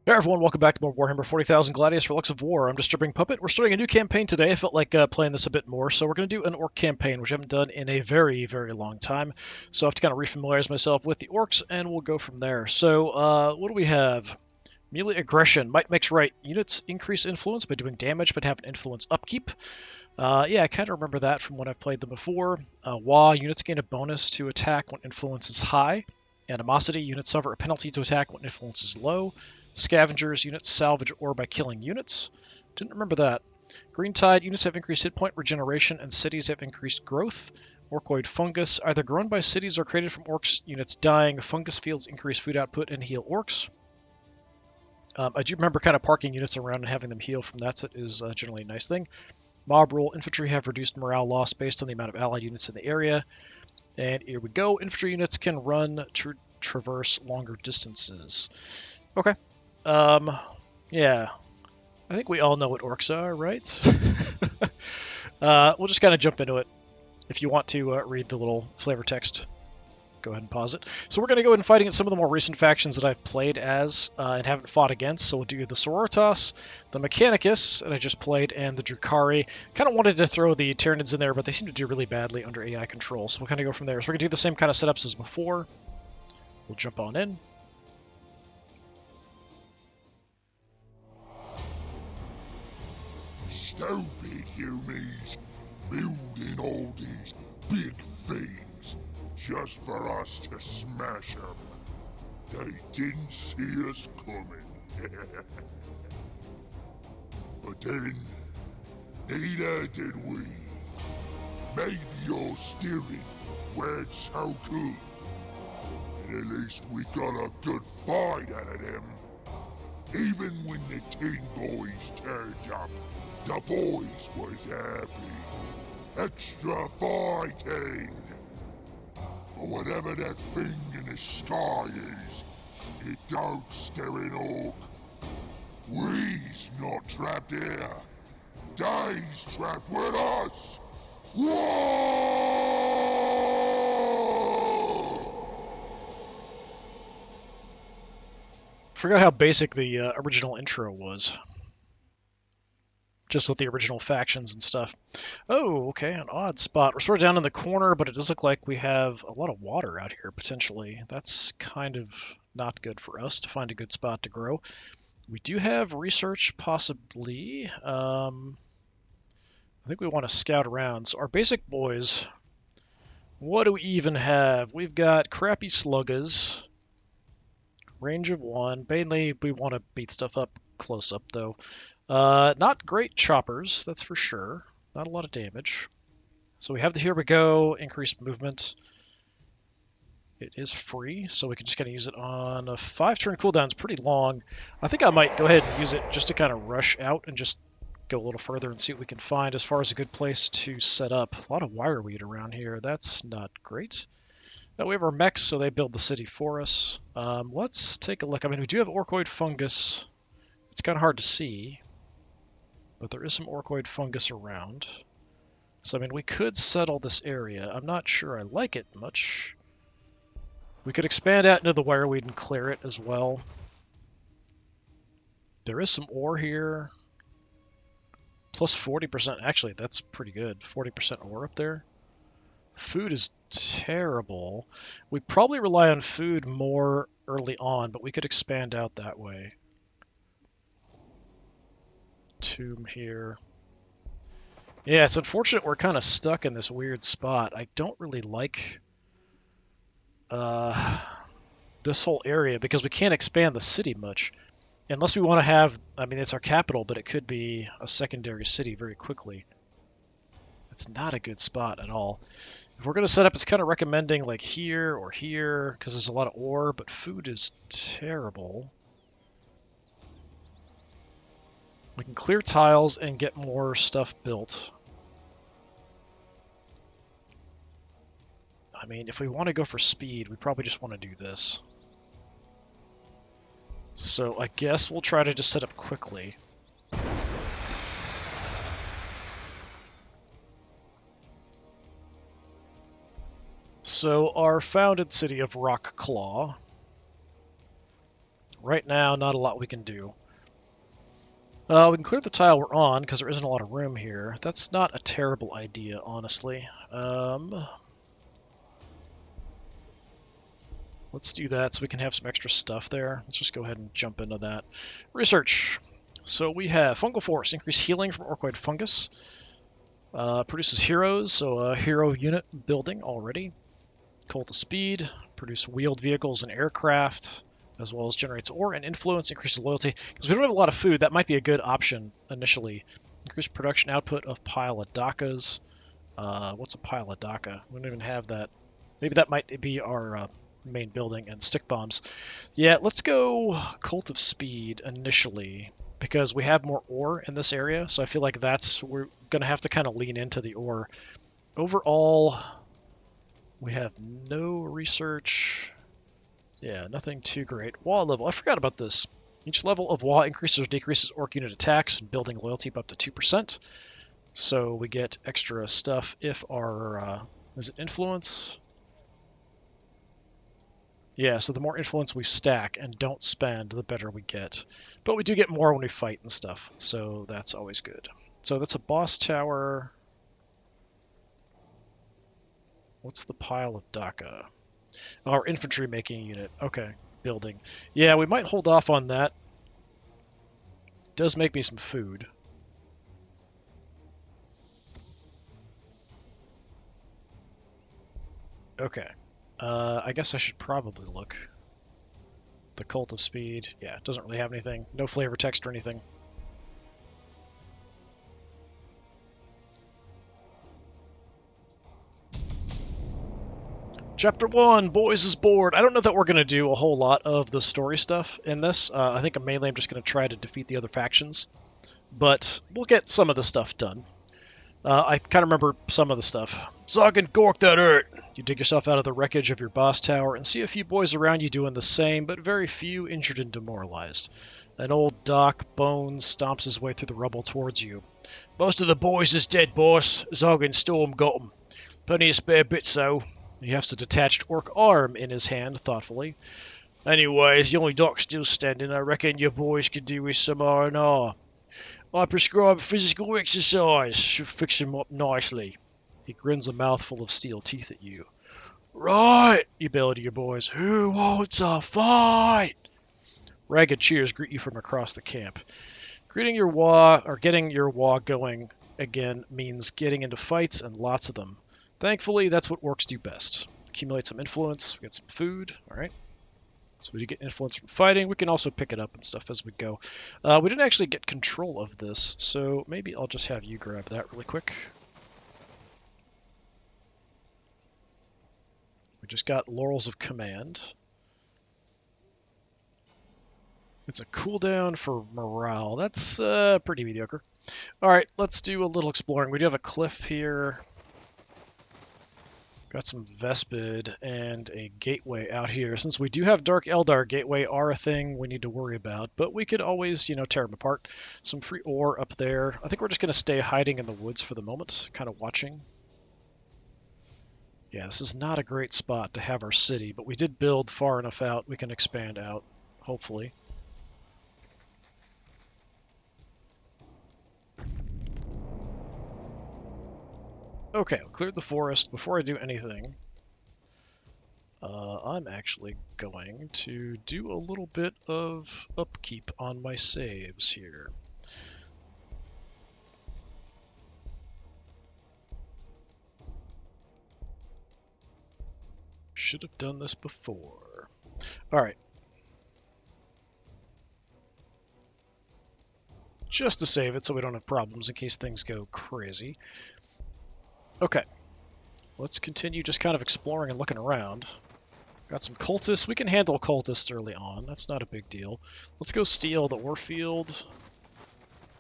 Hey everyone, welcome back to more Warhammer 40,000 Gladius Relics of War. I'm DisturbingPuppet. We're starting a new campaign today. I felt like playing this a bit more, so we're going to do an Orc campaign, which I haven't done in a very, very long time. So I have to kind of refamiliarize myself with the Orcs, and we'll go from there. So, what do we have? Melee Aggression. Might makes right. Units increase influence by doing damage, but have an influence upkeep. Yeah, I kind of remember that from when I've played them before. Waaaaggghhh. Units gain a bonus to attack when influence is high. Animosity. Units suffer a penalty to attack when influence is low. Scavengers, units salvage ore by killing units. Didn't remember that. Green Tide, units have increased hit point regeneration and cities have increased growth. Orkoid Fungus, either grown by cities or created from orcs units dying. Fungus fields increase food output and heal orcs. I do remember kind of parking units around and having them heal from that. So it is generally a nice thing. Mob rule, infantry have reduced morale loss based on the amount of allied units in the area. And here we go. Infantry units can run to traverse longer distances. Okay. Yeah. I think we all know what orcs are, right? We'll just kind of jump into it. If you want to read the little flavor text, go ahead and pause it. So we're going to go ahead and fighting at some of the more recent factions that I've played as and haven't fought against. So we'll do the Sororitas, the Mechanicus that I just played, and the Drukhari. Kind of wanted to throw the Tyranids in there, but they seem to do really badly under AI control. So we'll kind of go from there. So we're going to do the same kind of setups as before. We'll jump on in. Stupid humans building all these big things just for us to smash them. They didn't see us coming. But then, neither did we. Maybe your steering weren't so good. And at least we got a good fight out of them. Even when the Tin Boys turned up, the boys was happy. Extra fighting! But whatever that thing in the sky is, it don't scare an orc. We's not trapped here. They's trapped with us! Whoa! Forgot how basic the original intro was. Just with the original factions and stuff. Oh, okay, an odd spot. We're sort of down in the corner, but it does look like we have a lot of water out here, potentially. That's kind of not good for us to find a good spot to grow. We do have research, possibly. I think we want to scout around. So our basic boys, what do we even have? We've got crappy sluggas, range of 1. Mainly, we want to beat stuff up close up, though. Not great choppers, that's for sure. Not a lot of damage. So we have the here we go, increased movement. It is free, so we can just kind of use it on a 5-turn cooldown. It's pretty long. I think I might go ahead and use it just to kind of rush out and just go a little further and see what we can find as far as a good place to set up. A lot of wireweed around here. That's not great. Now we have our mechs, so they build the city for us. Let's take a look. I mean, we do have Orkoid Fungus. It's kind of hard to see, but there is some Orkoid Fungus around. So, I mean, we could settle this area. I'm not sure I like it much. We could expand out into the wireweed and clear it as well. There is some ore here. Plus 40%. Actually, that's pretty good. 40% ore up there. Food is terrible. We probably rely on food more early on, but we could expand out that way. Tomb here. Yeah, it's unfortunate we're kind of stuck in this weird spot. I don't really like this whole area because we can't expand the city much. Unless we want to have, I mean, it's our capital, but it could be a secondary city very quickly. It's not a good spot at all. If we're going to set up, it's kind of recommending like here or here because there's a lot of ore, but food is terrible. We can clear tiles and get more stuff built. I mean, if we want to go for speed, we probably just want to do this. So I guess we'll try to just set up quickly. So our founded city of Rockclaw. right now, not a lot we can do. We can clear the tile we're on because there isn't a lot of room here. That's not a terrible idea, honestly. Let's do that so we can have some extra stuff there. Let's just go ahead and jump into that. Research. So we have Fungal Force, increased healing from Orkoid Fungus. Produces heroes, so a hero unit building already. Cult of Speed, produce wheeled vehicles and aircraft, as well as generates ore and influence, increases loyalty. Because we don't have a lot of food, that might be a good option initially. Increase production output of pile of dakas. What's a pile of daka? We don't even have that. Maybe that might be our main building, and stick bombs. Yeah, let's go Cult of Speed initially, because we have more ore in this area, so I feel like we're going to have to kind of lean into the ore. Overall, we have no research. Yeah, nothing too great. Waaaaggghhh level. I forgot about this. Each level of Waaaaggghhh increases or decreases Orc unit attacks and building loyalty up to 2%. So we get extra stuff if our... is it influence? Yeah, so the more influence we stack and don't spend, the better we get. But we do get more when we fight and stuff, so that's always good. So that's a boss tower. What's the pile of Daka? Our infantry making unit. Okay, building. Yeah, we might hold off on that. Does make me some food. Okay. I guess I should probably look. The Cult of Speed. Yeah, it doesn't really have anything. No flavor text or anything. Chapter 1, Boys is Bored. I don't know that we're going to do a whole lot of the story stuff in this. I think mainly I'm just going to try to defeat the other factions. But we'll get some of the stuff done. I kind of remember some of the stuff. Zog and Gork that hurt! You dig yourself out of the wreckage of your boss tower and see a few boys around you doing the same, but very few injured and demoralized. An old Doc, Bones, stomps his way through the rubble towards you. Most of the boys is dead, boss. Zog and Storm got 'em. Plenty of spare bits, though. He hefts a detached orc arm in his hand, thoughtfully. Anyways, the only Doc's still standing. I reckon your boys could do with some R&R. I prescribe physical exercise. Should fix him up nicely. He grins a mouthful of steel teeth at you. Right, you bellow to your boys. Who wants a fight? Ragged cheers greet you from across the camp. Getting your Waaaaggghhh going again means getting into fights and lots of them. Thankfully, that's what orcs do best. Accumulate some influence, we get some food, alright. So we do get influence from fighting. We can also pick it up and stuff as we go. We didn't actually get control of this, so maybe I'll just have you grab that really quick. We just got Laurels of Command. It's a cooldown for morale. That's pretty mediocre. Alright, let's do a little exploring. We do have a cliff here. Got some Vespid and a gateway out here. Since we do have Dark Eldar, gateway are a thing we need to worry about, but we could always, tear them apart. Some free ore up there. I think we're just going to stay hiding in the woods for the moment, kind of watching. Yeah, this is not a great spot to have our city, but we did build far enough out we can expand out, hopefully. Okay, cleared the forest. Before I do anything, I'm actually going to do a little bit of upkeep on my saves here. Should have done this before. Alright. Just to save it so we don't have problems in case things go crazy. Okay, let's continue just kind of exploring and looking around. Got some cultists. We can handle cultists early on. That's not a big deal. Let's go steal the ore field.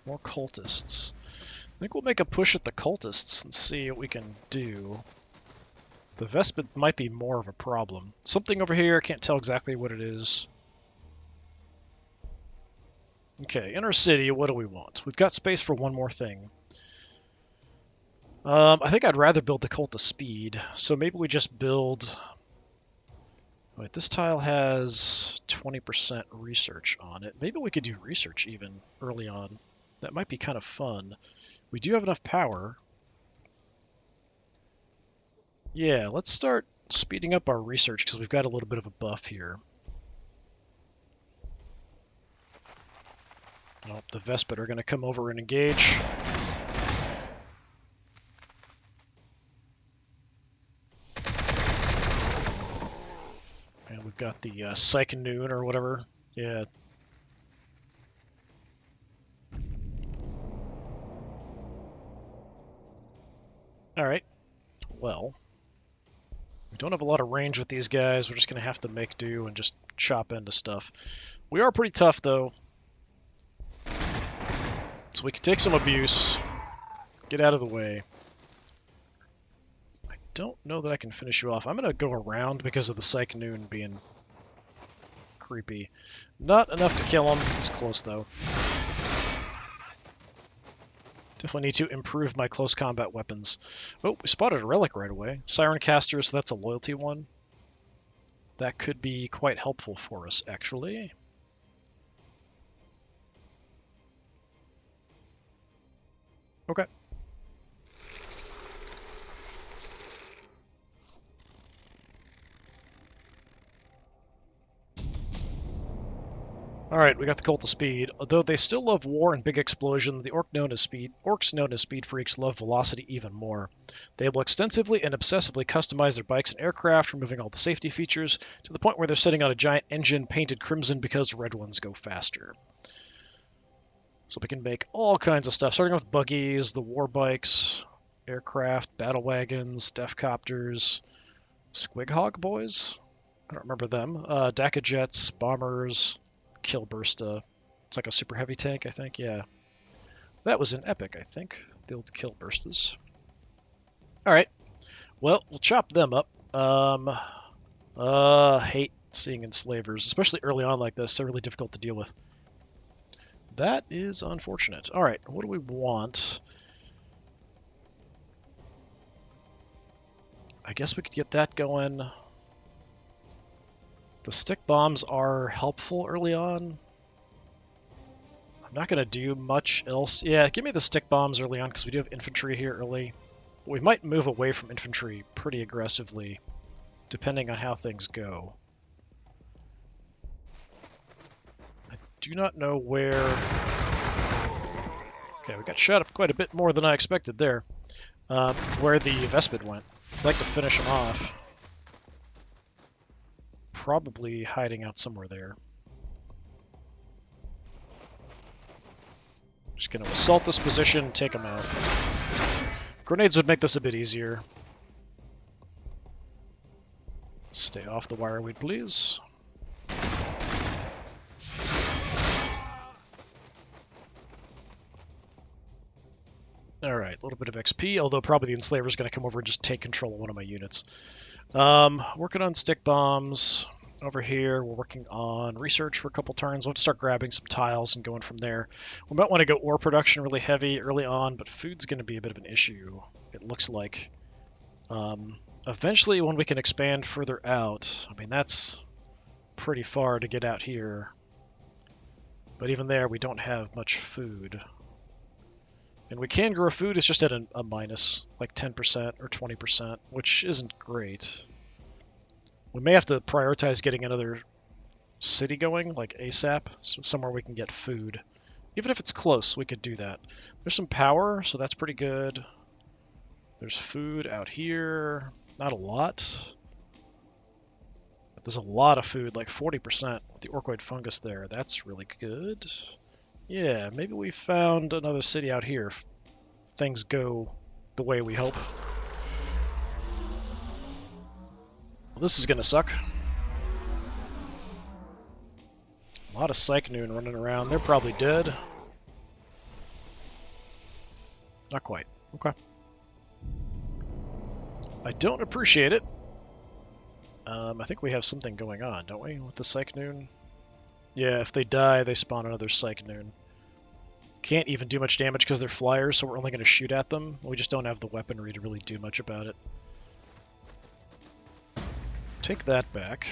More cultists. I think we'll make a push at the cultists and see what we can do. The Vespid might be more of a problem. Something over here, can't tell exactly what it is. Okay, in our city, what do we want? We've got space for one more thing. I think I'd rather build the Cult of Speed, so maybe we just build Wait, this tile has 20% research on it. Maybe we could do research even early on. That might be kind of fun. We do have enough power. Yeah, let's start speeding up our research because we've got a little bit of a buff here. Oh, the Vespid are going to come over and engage. And we've got the Psychonoon or whatever. Yeah. Alright. Well, we don't have a lot of range with these guys. We're just going to have to make do and just chop into stuff. We are pretty tough, though. So we can take some abuse. Get out of the way. I don't know that I can finish you off. I'm going to go around because of the Psychonoon being creepy. Not enough to kill him. He's close, though. Definitely need to improve my close combat weapons. Oh, we spotted a relic right away. Siren Caster, so that's a loyalty one. That could be quite helpful for us, actually. Okay. Alright, we got the Cult of Speed. Although they still love war and big explosion, the orcs known as speed freaks love velocity even more. They will extensively and obsessively customize their bikes and aircraft, removing all the safety features, to the point where they're sitting on a giant engine painted crimson because red ones go faster. So we can make all kinds of stuff, starting with buggies, the war bikes, aircraft, battle wagons, death copters, squighog boys? I don't remember them. Daka jets, bombers, Killbursta. It's like a super heavy tank, I think. Yeah. That was an epic, I think. The old Killburstas. Alright. Well, we'll chop them up. Hate seeing enslavers, especially early on like this. They're really difficult to deal with. That is unfortunate. Alright, what do we want? I guess we could get that going. The stick bombs are helpful early on. I'm not going to do much else. Yeah, give me the stick bombs early on because we do have infantry here early. We might move away from infantry pretty aggressively, depending on how things go. I do not know where... Okay, we got shot up quite a bit more than I expected there. Where the Vespid went. I'd like to finish him off. Probably hiding out somewhere there. Just gonna assault this position, take him out. Grenades would make this a bit easier. Stay off the wireweed, please. Alright, a little bit of XP, although probably the Enslaver's going to come over and just take control of one of my units. Working on stick bombs. Over here, we're working on research for a couple turns. We'll have to start grabbing some tiles and going from there. We might want to go ore production really heavy early on, but food's going to be a bit of an issue, it looks like. Eventually, when we can expand further out, I mean, that's pretty far to get out here. But even there, we don't have much food. And we can grow food, it's just at a minus, like 10% or 20%, which isn't great. We may have to prioritize getting another city going, like ASAP, so somewhere we can get food. Even if it's close, we could do that. There's some power, so that's pretty good. There's food out here. Not a lot. But there's a lot of food, like 40% with the orcoid fungus there. That's really good. Yeah, maybe we found another city out here if things go the way we hope. Well, this is gonna suck. A lot of Psychonoon running around. They're probably dead. Not quite. Okay. I don't appreciate it. I think we have something going on, don't we, with the Psychonoon? Yeah, if they die, they spawn another Psychonoon. Can't even do much damage because they're flyers, so we're only going to shoot at them. We just don't have the weaponry to really do much about it. Take that back.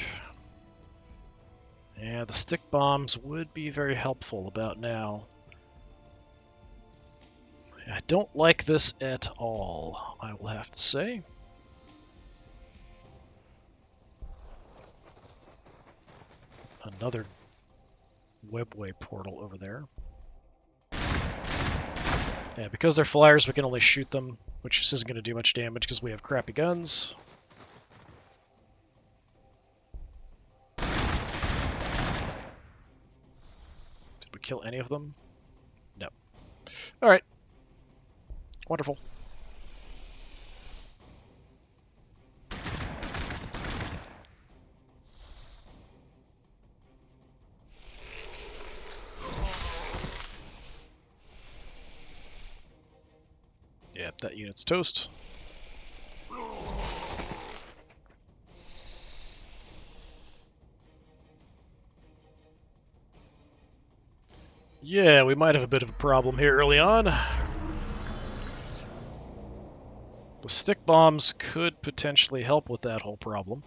Yeah, the stick bombs would be very helpful about now. I don't like this at all, I will have to say. Another webway portal over there. Yeah, because they're flyers, we can only shoot them, which just isn't going to do much damage because we have crappy guns. Did we kill any of them? No. Alright. Wonderful. Yep, that unit's toast. Yeah, we might have a bit of a problem here early on. The stick bombs could potentially help with that whole problem.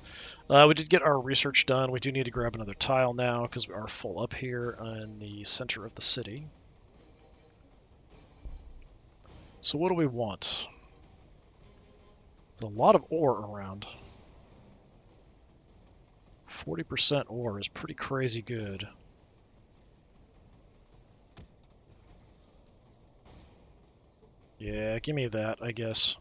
We did get our research done. We do need to grab another tile now because we are full up here in the center of the city. So what do we want? There's a lot of ore around. 40% ore is pretty crazy good. Yeah, give me that, I guess.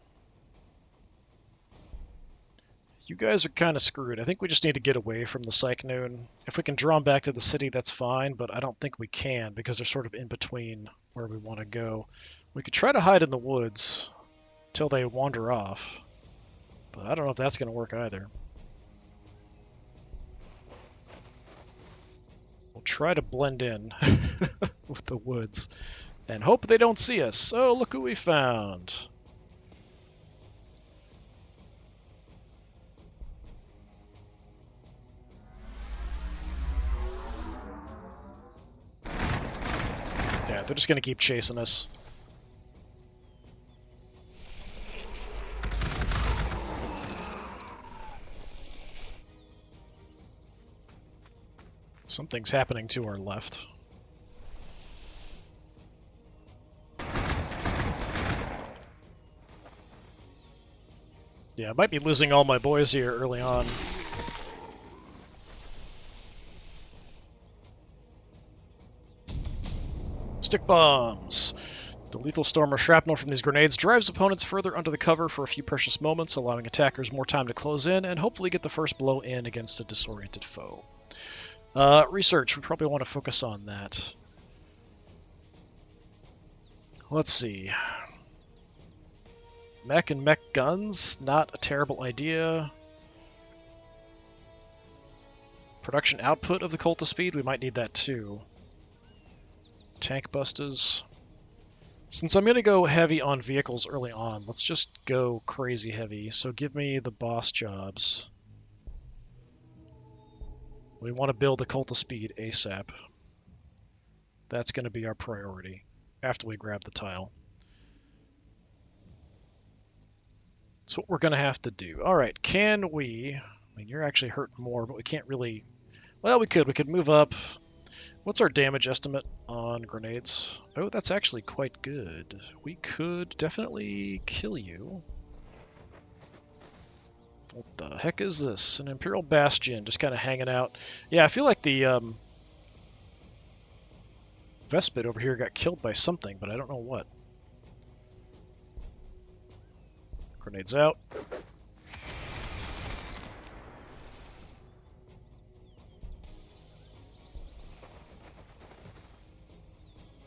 You guys are kind of screwed. I think we just need to get away from the Cyclone. If we can draw them back to the city, that's fine, but I don't think we can because they're sort of in between where we want to go. We could try to hide in the woods till they wander off, but I don't know if that's going to work either. We'll try to blend in with the woods and hope they don't see us. Oh, look who we found. Yeah, they're just going to keep chasing us. Something's happening to our left. Yeah, I might be losing all my boys here early on. Stick bombs. The lethal storm or shrapnel from these grenades drives opponents further under the cover for a few precious moments, allowing attackers more time to close in and hopefully get the first blow in against a disoriented foe. Research, we probably want to focus on that. Let's see. Mech and mech guns, not a terrible idea. Production output of the Cultist Speed, we might need that too. Tank busters. Since I'm going to go heavy on vehicles early on, let's just go crazy heavy. So give me the boss jobs. We want to build the Cultist Speed ASAP. That's going to be our priority after we grab the tile. That's what we're going to have to do. Alright, can we... I mean, you're actually hurting more, but we can't really... Well, we could. We could move up. What's our damage estimate on grenades? Oh, that's actually quite good. We could definitely kill you. What the heck is this? An Imperial Bastion just kind of hanging out. Yeah, I feel like the Vespid over here got killed by something, but I don't know what. Grenades out.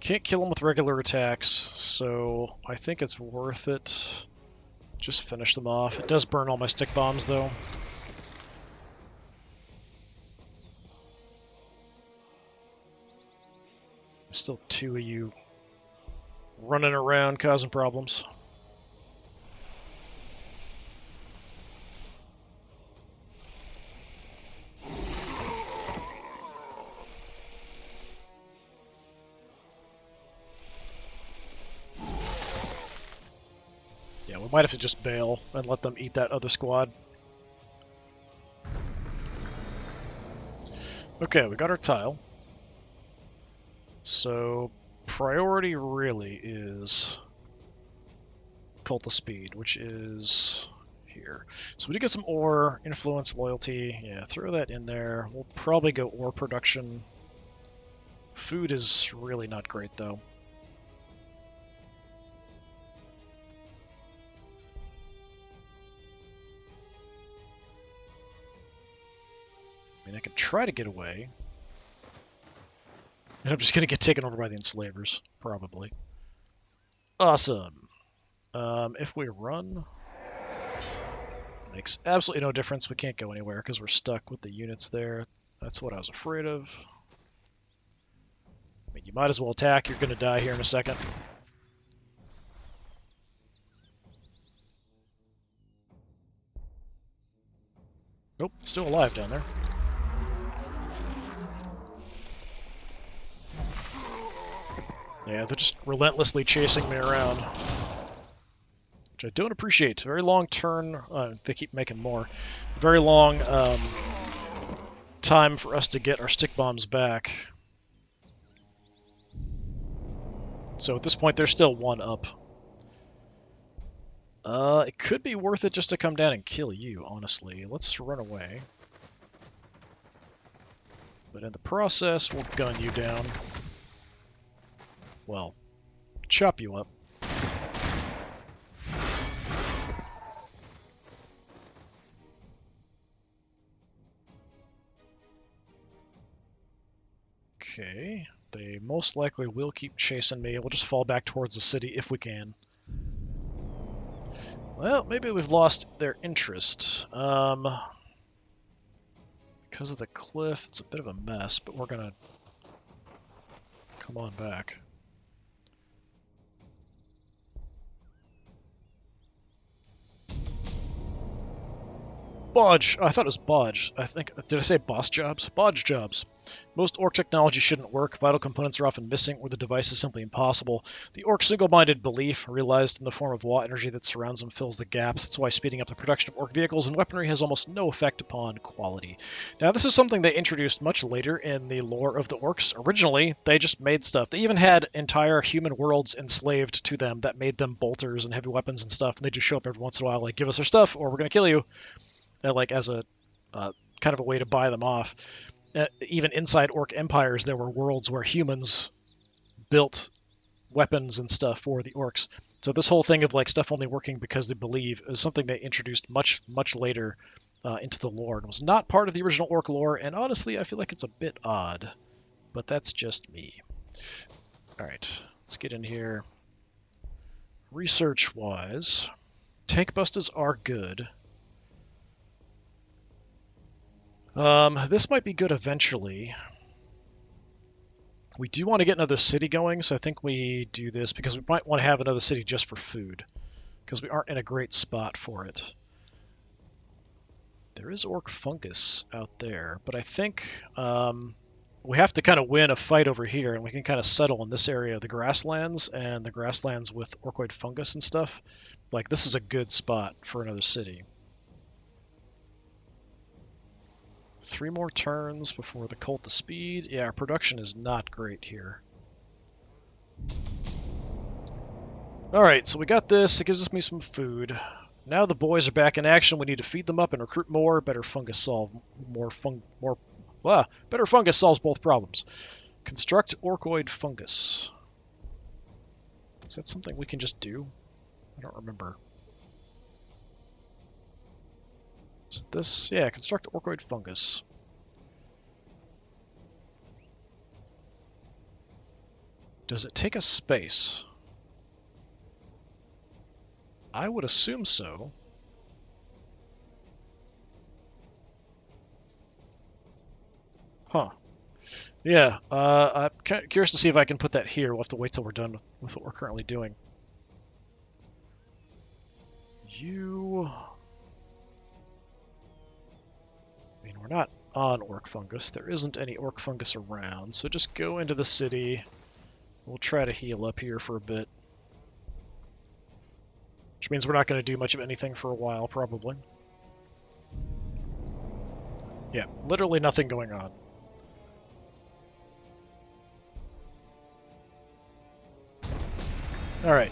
Can't kill them with regular attacks, so I think it's worth it. Just finish them off. It does burn all my stick bombs, though. Still two of you running around causing problems. Yeah, we might have to just bail and let them eat that other squad. Okay, we got our tile. So priority really is cult of speed, which is here. So we did get some ore, influence, loyalty. Yeah, throw that in there. We'll probably go ore production. Food is really not great though. I mean, I could try to get away. And I'm just gonna get taken over by the enslavers, probably. Awesome. If we run, makes absolutely no difference. We can't go anywhere because we're stuck with the units there. That's what I was afraid of. I mean, you might as well attack. You're gonna die here in a second. Nope, still alive down there. Yeah, they're just relentlessly chasing me around, which I don't appreciate. Very long turn. They keep making more. Very long time for us to get our stick bombs back. So at this point, they're still one up. It could be worth it just to come down and kill you, honestly. Let's run away. But in the process, we'll gun you down. Well, chop you up. Okay, they most likely will keep chasing me. We'll just fall back towards the city if we can. Well, maybe we've lost their interest. Because of the cliff, it's a bit of a mess, but we're gonna come on back. Bodge. Oh, I thought it was Bodge. Did I say boss jobs? Bodge jobs. Most Orc technology shouldn't work. Vital components are often missing, or the device is simply impossible. The Orc single-minded belief, realized in the form of Waaaaggghhh energy that surrounds them, fills the gaps. That's why speeding up the production of Orc vehicles and weaponry has almost no effect upon quality. Now, this is something they introduced much later in the lore of the Orcs. Originally, they just made stuff. They even had entire human worlds enslaved to them that made them bolters and heavy weapons and stuff, and they just show up every once in a while, like, give us our stuff, or we're going to kill you. Like as a kind of a way to buy them off. Even inside Orc empires, there were worlds where humans built weapons and stuff for the Orcs. So this whole thing of like stuff only working because they believe is something they introduced much later into the lore and was not part of the original Orc lore. And honestly, I feel like it's a bit odd, but that's just me. All right, let's get in here. Research-wise, tank busters are good. This might be good eventually. We do want to get another city going, so I think we do this because we might want to have another city just for food, because we aren't in a great spot for it. There is Orc fungus out there, but I think we have to kind of win a fight over here, and we can kind of settle in this area of the grasslands and the grasslands with Orcoid fungus and stuff. Like, this is a good spot for another city. 3 more turns before the Cult of Speed. Yeah, our production is not great here. Alright, so we got this. It gives me some food. Now the boys are back in action. We need to feed them up and recruit more. Better fungus solves both problems. Construct Orcoid fungus. Is that something we can just do? I don't remember. Is it this? Yeah, construct Orcoid fungus. Does it take a space? I would assume so. Huh. Yeah, I'm curious to see if I can put that here. We'll have to wait till we're done with what we're currently doing. You... I mean, we're not on Orc fungus. There isn't any Orc fungus around, so just go into the city. We'll try to heal up here for a bit. Which means we're not going to do much of anything for a while, probably. Yeah, literally nothing going on. Alright,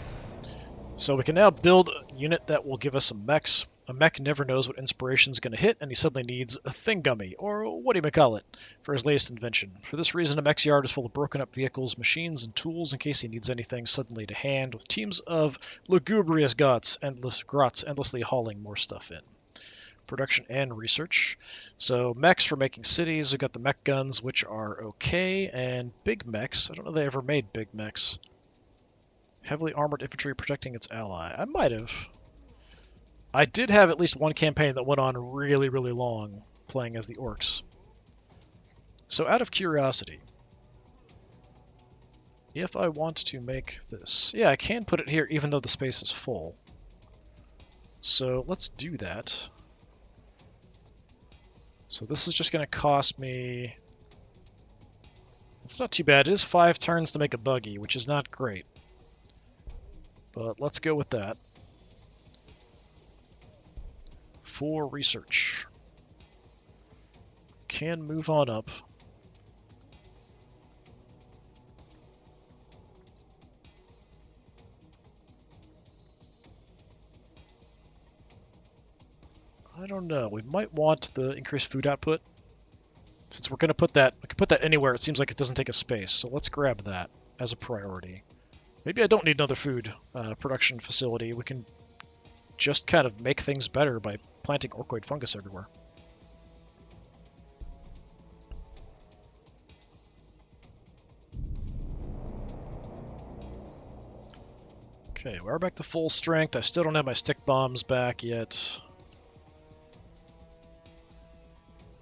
so we can now build a unit that will give us some mechs. A mech never knows what inspiration's going to hit, and he suddenly needs a thingummy, or what do you call it, for his latest invention. For this reason, a mech's yard is full of broken up vehicles, machines, and tools in case he needs anything suddenly to hand, with teams of lugubrious grots endlessly hauling more stuff in. Production and research. So mechs for making cities. We've got the mech guns, which are okay, and big mechs. I don't know if they ever made big mechs. Heavily armored infantry protecting its ally. I might have. I did have at least one campaign that went on really, really long, playing as the Orks. So out of curiosity, if I want to make this, yeah, I can put it here even though the space is full. So let's do that. So this is just going to cost me... It's not too bad. It is 5 turns to make a buggy, which is not great. But let's go with that. For research. Can move on up. I don't know. We might want the increased food output. Since we're going to put that, we can put that anywhere. It seems like it doesn't take a space. So let's grab that as a priority. Maybe I don't need another food production facility. We can just kind of make things better by planting orkoid fungus everywhere. Okay, we're back to full strength. I still don't have my stick bombs back yet.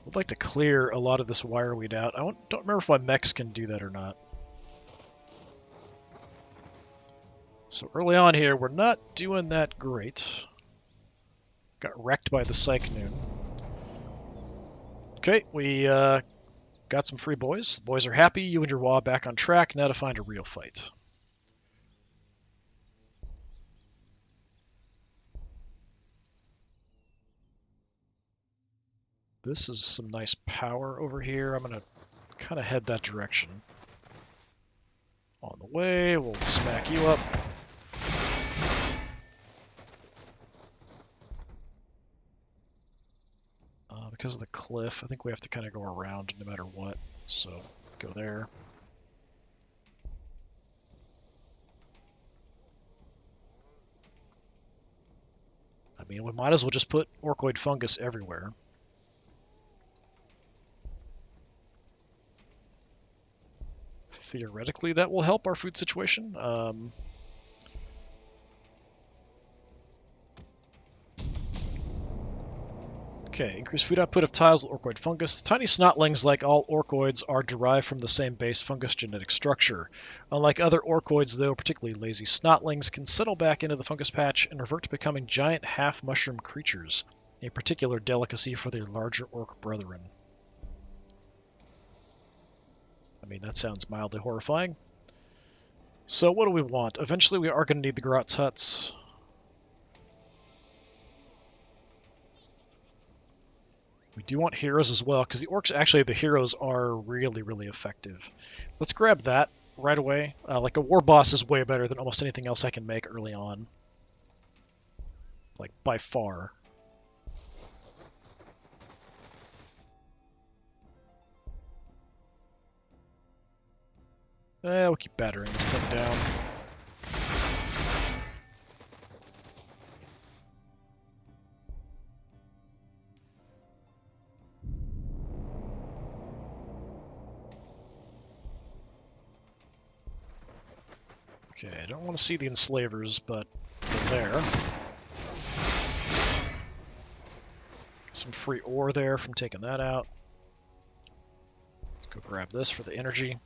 I'd like to clear a lot of this wireweed out. I don't remember if my mechs can do that or not. So early on here, we're not doing that great. Got wrecked by the Cycnoon. Okay, we got some free boys. The boys are happy. You and your Waaaaggghhh back on track. Now to find a real fight. This is some nice power over here. I'm going to kind of head that direction. On the way, we'll smack you up. Because of the cliff, I think we have to kind of go around no matter what. So, go there. I mean, we might as well just put orkoid fungus everywhere. Theoretically, that will help our food situation. Okay, increased food output of tiles with orkoid fungus. The tiny snotlings, like all orkoids, are derived from the same base fungus genetic structure. Unlike other orkoids, though, particularly lazy snotlings can settle back into the fungus patch and revert to becoming giant half-mushroom creatures, a particular delicacy for their larger orc brethren. I mean, that sounds mildly horrifying. So what do we want? Eventually we are going to need the Grot's huts. We do want heroes as well, because the orcs, actually, the heroes are really, really effective. Let's grab that right away. Like, a war boss is way better than almost anything else I can make early on. Like, by far. We'll keep battering this thing down. Okay, I don't want to see the enslavers, but they're there. Got some free ore there from taking that out. Let's go grab this for the energy.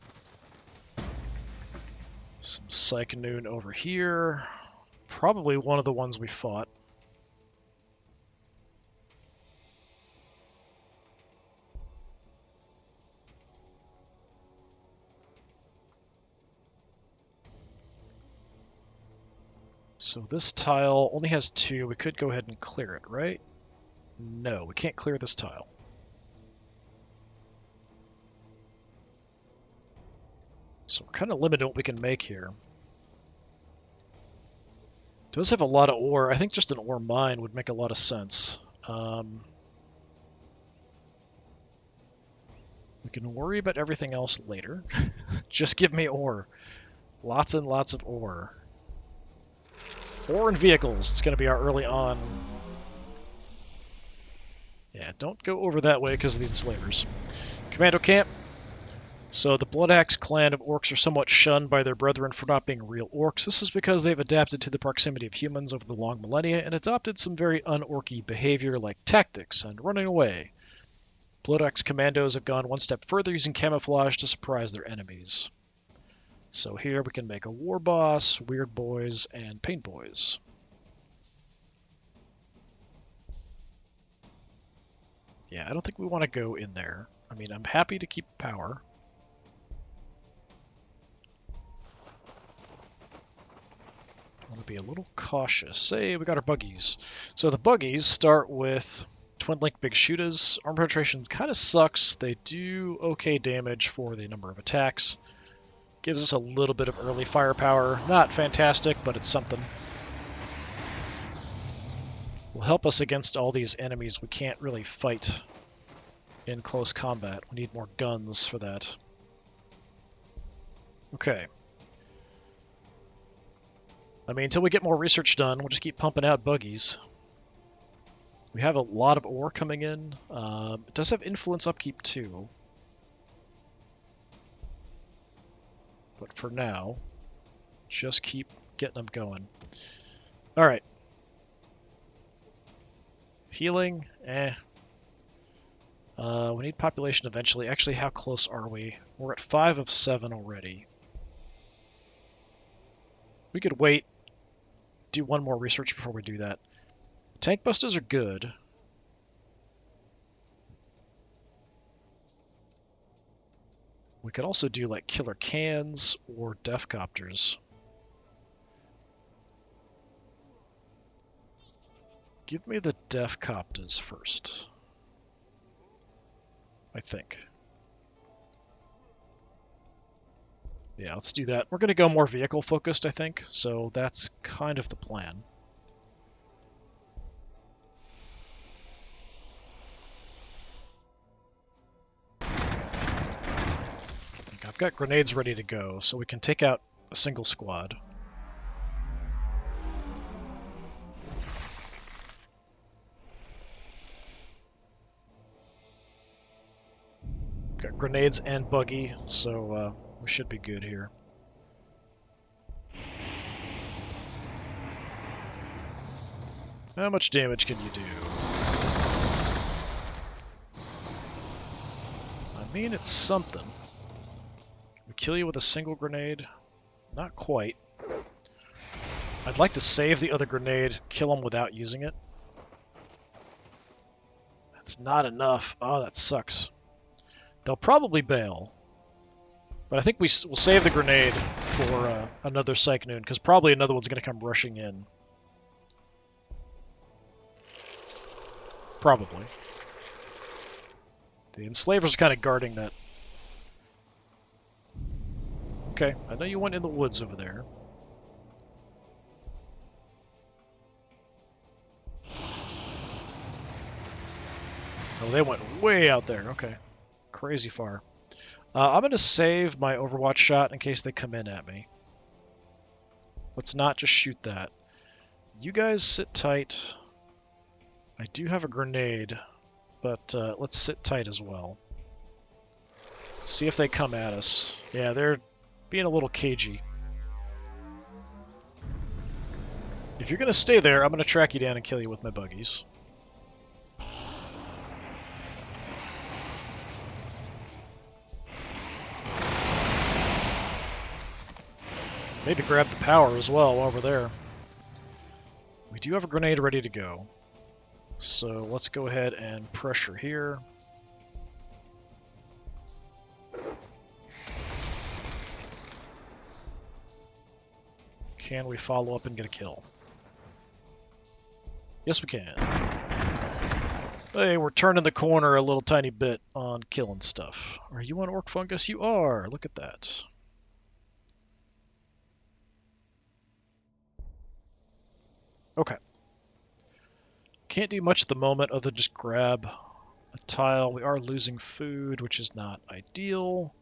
Some Cycnoon over here. Probably one of the ones we fought. So this tile only has 2. We could go ahead and clear it, right? No, we can't clear this tile. So we're kind of limited what we can make here. Does have a lot of ore. I think just an ore mine would make a lot of sense. We can worry about everything else later. Just give me ore. Lots and lots of ore. Ore and vehicles. It's going to be our early on. Yeah, don't go over that way because of the enslavers. Commando camp. So the Blood Axe clan of orcs are somewhat shunned by their brethren for not being real orcs. This is because they've adapted to the proximity of humans over the long millennia and adopted some very un-orky behavior like tactics and running away. Blood Axe commandos have gone one step further, using camouflage to surprise their enemies. So here we can make a war boss, weird boys, and paint boys. Yeah, I don't think we want to go in there. I mean, I'm happy to keep power. I want to be a little cautious. Say we got our buggies. So the buggies start with Twin Link Big Shooters. Armor penetration kind of sucks. They do okay damage for the number of attacks. Gives us a little bit of early firepower. Not fantastic, but it's something. Will help us against all these enemies we can't really fight in close combat. We need more guns for that. Okay. I mean, until we get more research done, we'll just keep pumping out buggies. We have a lot of ore coming in. It does have influence upkeep too. But for now, just keep getting them going. Alright. Healing, we need population eventually. Actually, how close are we? We're at 5 of 7 already. We could wait, do one more research before we do that. Tank busters are good. We could also do like killer cans or def copters. Give me the def copters first. I think. Yeah, let's do that. We're going to go more vehicle focused, I think, so that's kind of the plan. I've got grenades ready to go, so we can take out a single squad. Got grenades and buggy, so we should be good here. How much damage can you do? I mean, it's something. Can we kill you with a single grenade? Not quite. I'd like to save the other grenade, kill him without using it. That's not enough. Oh, that sucks. They'll probably bail. But I think we'll save the grenade for another Cycnoon, because probably another one's going to come rushing in. Probably. The enslavers are kind of guarding that. Okay, I know you went in the woods over there. Oh, they went way out there. Okay. Crazy far. I'm going to save my Overwatch shot in case they come in at me. Let's not just shoot that. You guys sit tight. I do have a grenade, but let's sit tight as well. See if they come at us. Yeah, they're being a little cagey. If you're going to stay there, I'm going to track you down and kill you with my buggies. Maybe grab the power as well while we're there. We do have a grenade ready to go. So let's go ahead and pressure here. Can we follow up and get a kill? Yes, we can. Hey, we're turning the corner a little tiny bit on killing stuff. Are you on Orc Fungus? You are! Look at that. Okay. Can't do much at the moment other than just grab a tile. We are losing food, which is not ideal.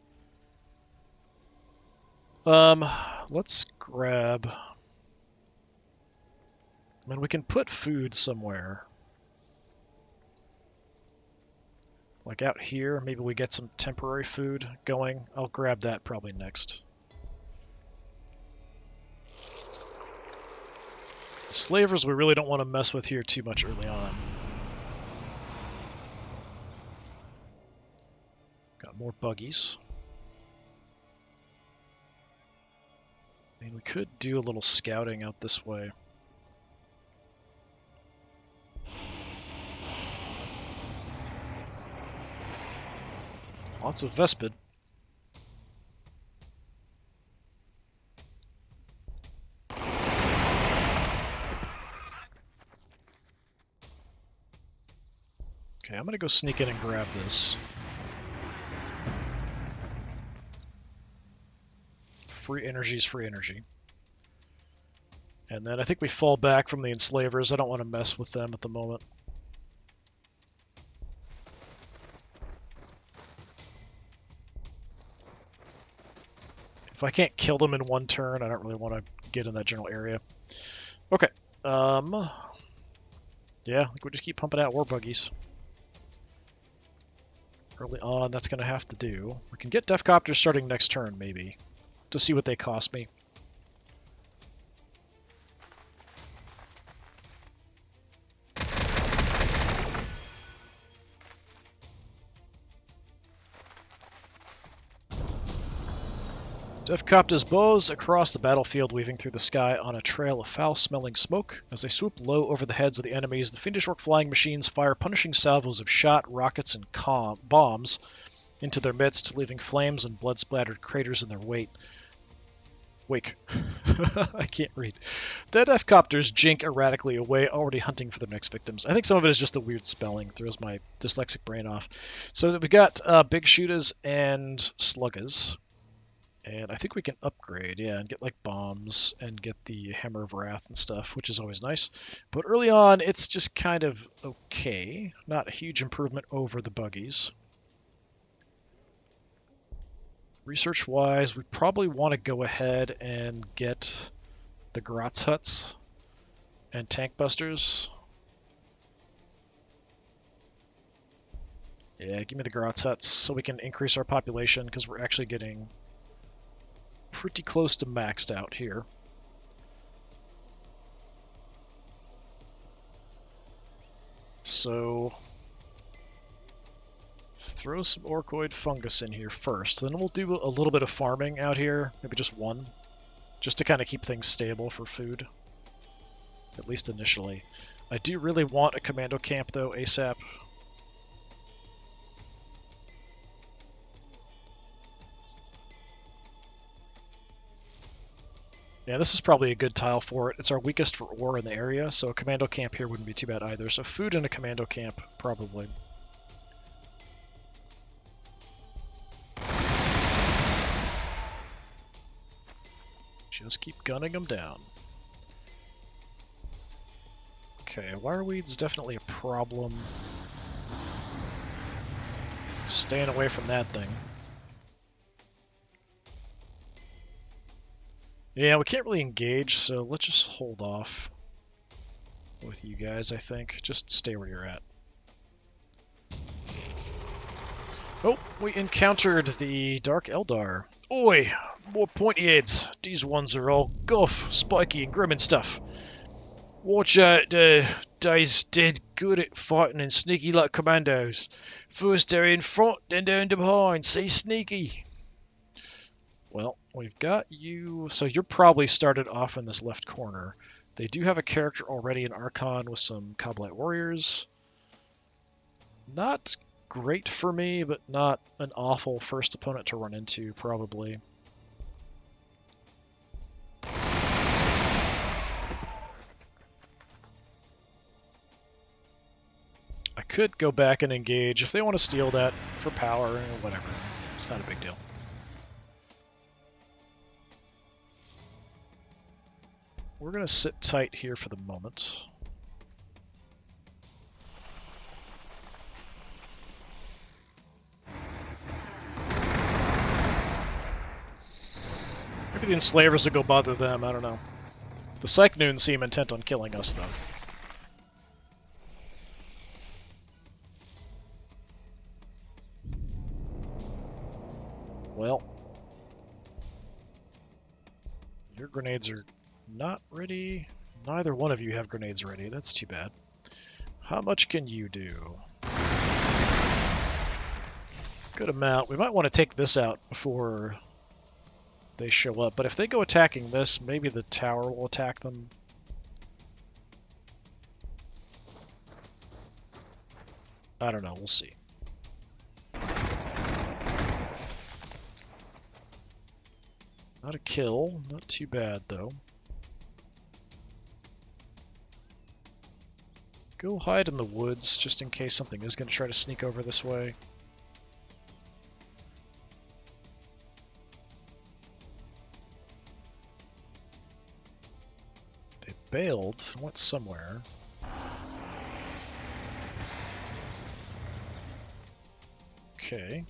Let's grab... I mean, we can put food somewhere. Like out here, maybe we get some temporary food going. I'll grab that probably next. Slavers we really don't want to mess with here too much early on. Got more buggies. I mean, we could do a little scouting out this way. Lots of Vespid. Okay, I'm gonna go sneak in and grab this. Free energy is free energy. And then I think we fall back from the enslavers. I don't want to mess with them at the moment. If I can't kill them in one turn, I don't really want to get in that general area. Okay. Yeah, I think we just keep pumping out war buggies. Early on, that's going to have to do. We can get Deathcopters starting next turn, maybe, to see what they cost me. Deathcopters bows across the battlefield, weaving through the sky on a trail of foul-smelling smoke. As they swoop low over the heads of the enemies, the fiendish orc flying machines fire punishing salvos of shot, rockets, and bombs into their midst, leaving flames and blood-splattered craters in their wake. I can't read. The Deathcopters jink erratically away, already hunting for their next victims. I think some of it is just the weird spelling. Throws my dyslexic brain off. So that we got big shooters and sluggers. And I think we can upgrade, yeah, and get like bombs and get the Hammer of Wrath and stuff, which is always nice. But early on, it's just kind of okay. Not a huge improvement over the buggies. Research-wise, we probably want to go ahead and get the Grotz Huts and Tank Busters. Yeah, give me the Grotz Huts so we can increase our population, because we're actually getting pretty close to maxed out here. So throw some Orkoid fungus in here first. Then we'll do a little bit of farming out here, maybe just one, just to kind of keep things stable for food, at least initially. I do really want a commando camp though, ASAP. Yeah, this is probably a good tile for it. It's our weakest for ore in the area, so a commando camp here wouldn't be too bad either. So food in a commando camp, probably. Just keep gunning them down. Okay, wireweed's definitely a problem. Staying away from that thing. Yeah, we can't really engage, so let's just hold off with you guys, I think. Just stay where you're at. Oh, we encountered the Dark Eldar. Oi, more pointy heads. These ones are all guff, spiky and grim and stuff. Watch out, they's dead good at fighting and sneaky like commandos. First they're in front, then they're in behind. Say sneaky. Well, we've got you, so you're probably started off in this left corner. They do have a character already in Archon with some Coblite Warriors. Not great for me, but not an awful first opponent to run into, probably. I could go back and engage if they want to steal that for power or whatever. It's not a big deal. we're going to sit tight here for the moment. Maybe the enslavers will go bother them, I don't know. The Cycnoons seem intent on killing us, though. Well, your grenades are not ready. Neither one of you have grenades ready. That's too bad. How much can you do? Good amount. We might want to take this out before they show up, but if they go attacking this, maybe the tower will attack them. I don't know. We'll see. Not a kill. Not too bad, though. Go hide in the woods, just in case something is going to try to sneak over this way. They bailed and went somewhere. Okay.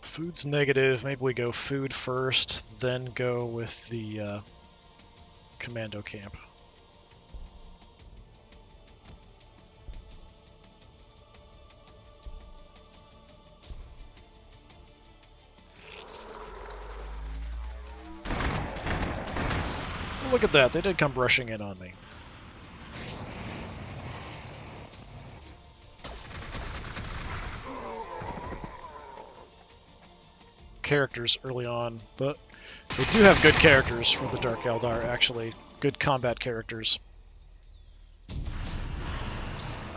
Food's negative. Maybe we go food first, then go with the commando camp. Look at that. They did come rushing in on me. Characters early on, but they do have good characters for the Dark Eldar, actually. Good combat characters.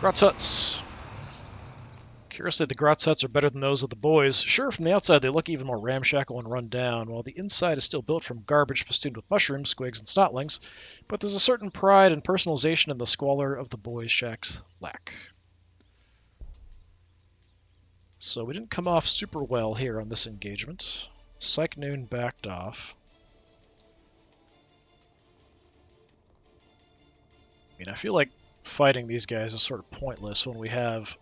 Grotz huts. Curiously, the Grotz huts are better than those of the boys. Sure, from the outside they look even more ramshackle and run down, while the inside is still built from garbage festooned with mushrooms, squigs, and snotlings, but there's a certain pride and personalization in the squalor of the boys' shacks lack. So we didn't come off super well here on this engagement. Cycnoon backed off. I mean, I feel like fighting these guys is sort of pointless when we have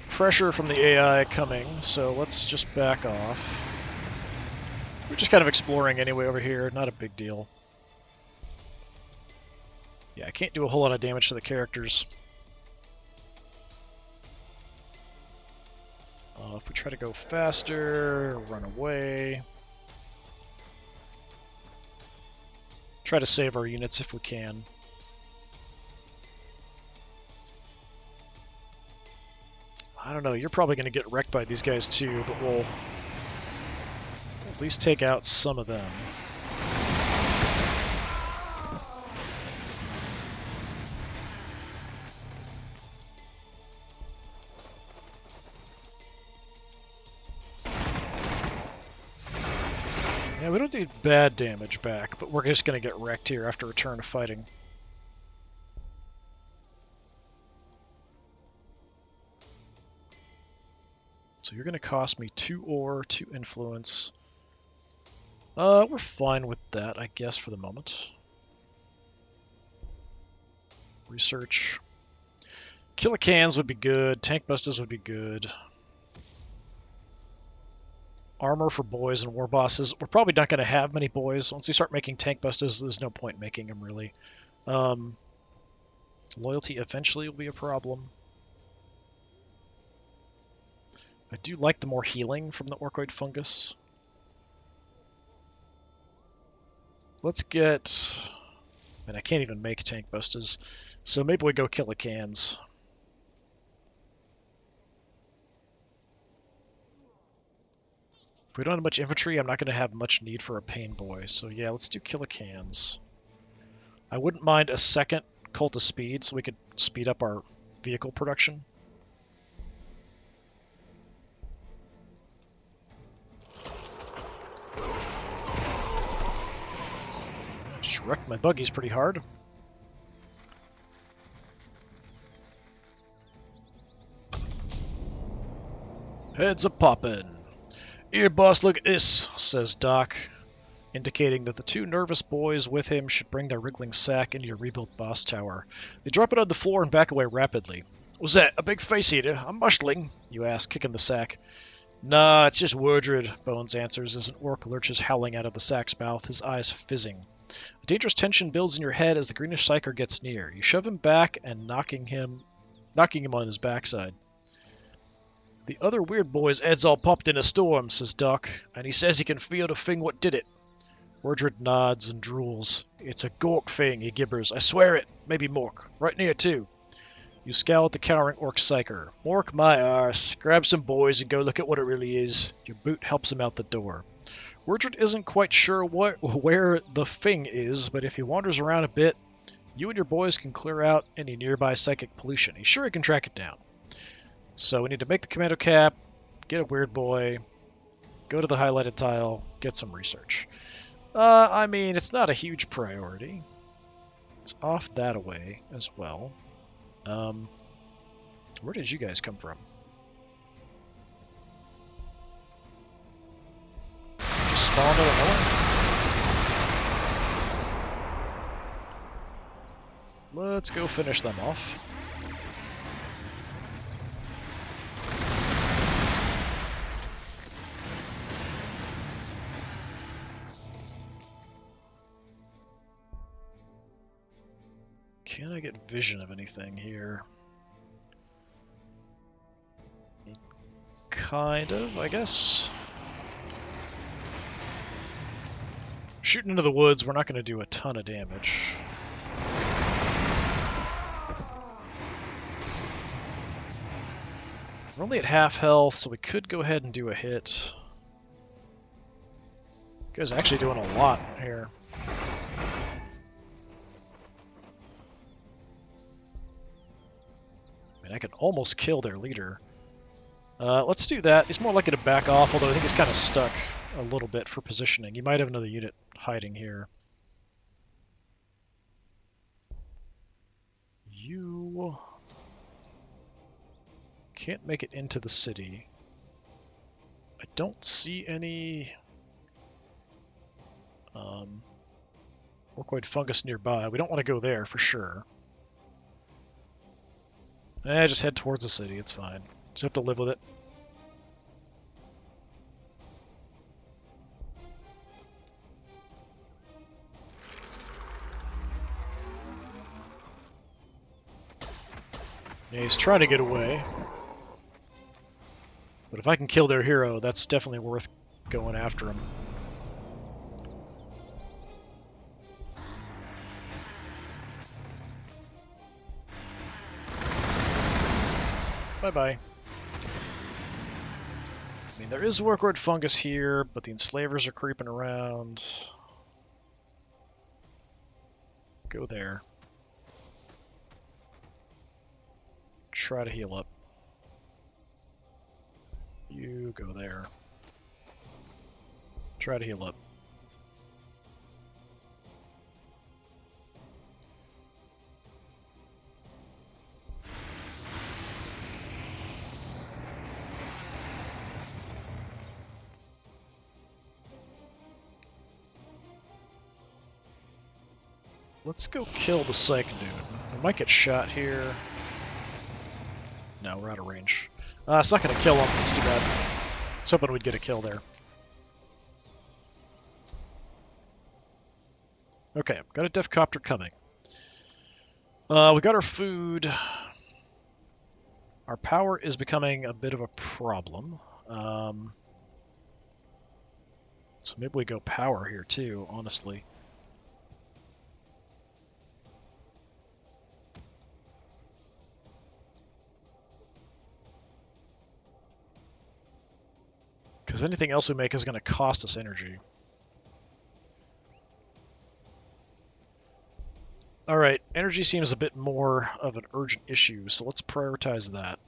pressure from the AI coming, so let's just back off. We're just kind of exploring anyway over here, not a big deal. Yeah, I can't do a whole lot of damage to the characters. If we try to go faster, run away. Try to save our units if we can. I don't know, you're probably going to get wrecked by these guys too, but we'll at least take out some of them. Yeah, we don't do bad damage back, but we're just going to get wrecked here after a turn of fighting. So you're going to cost me 2 ore, 2 influence. We're fine with that, I guess, for the moment. Research. Killicans would be good. Tank busters would be good. Armor for boys and war bosses. We're probably not going to have many boys. Once we start making tank busters, there's no point making them, really. Loyalty eventually will be a problem. I do like the more healing from the Orkoid fungus. Let's get... And I can't even make tank busters, so maybe we go Killicans. If we don't have much infantry, I'm not going to have much need for a pain boy, so yeah, let's do Killicans. I wouldn't mind a second Cult of Speed, so we could speed up our vehicle production. Just wrecked my buggies pretty hard. Heads a poppin'. Here, boss, look at this, says Doc, indicating that the two nervous boys with him should bring their wriggling sack into your rebuilt boss tower. They drop it on the floor and back away rapidly. "Was that a big face eater? A mushling?" you ask, kicking the sack. "Nah, it's just Wordred," Bones answers as an orc lurches howling out of the sack's mouth, his eyes fizzing. A dangerous tension builds in your head as the greenish psyker gets near. You shove him back and knocking him on his backside. "The other weird boy's head's all popped in a storm," says Doc, "and he says he can feel the thing what did it." Wordred nods and drools. "It's a gork thing," he gibbers. "I swear it. Maybe Mork. Right near, too." You scowl at the cowering orc psyker. "Mork my arse. Grab some boys and go look at what it really is." Your boot helps him out the door. Wordred isn't quite sure where the thing is, but if he wanders around a bit, you and your boys can clear out any nearby psychic pollution. He's sure he can track it down. So we need to make the commando cap, get a weird boy, go to the highlighted tile, get some research. I mean, it's not a huge priority. It's off that away as well. Where did you guys come from? Just spawned out of nowhere? Let's go finish them off. Can I get vision of anything here? Kind of, I guess. Shooting into the woods, we're not going to do a ton of damage. We're only at half health, so we could go ahead and do a hit. You guys are actually doing a lot here. I can almost kill their leader. Let's do that. He's more likely to back off, although I think he's kind of stuck a little bit for positioning. He might have another unit hiding here. You can't make it into the city. I don't see any orcoid fungus nearby. We don't want to go there for sure. Just head towards the city, it's fine. Just have to live with it. Yeah, he's trying to get away. But if I can kill their hero, that's definitely worth going after him. Bye-bye. I mean, there is workroid fungus here, but the enslavers are creeping around. Go there. Try to heal up. You go there. Try to heal up. Let's go kill the psych dude. We might get shot here. No, we're out of range. It's not going to kill him. That's too bad. I was hoping we'd get a kill there. Okay, got a death copter coming. We got our food. Our power is becoming a bit of a problem. So maybe we go power here too, honestly. Because anything else we make is going to cost us energy. Alright, energy seems a bit more of an urgent issue, so let's prioritize that.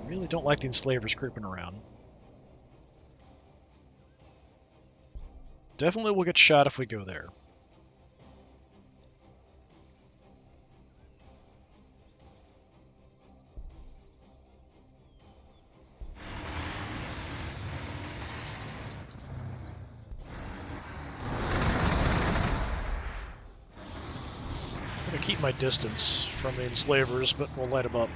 Really don't like the enslavers creeping around. Definitely will get shot if we go there. keep my distance from the enslavers, but we'll light them up.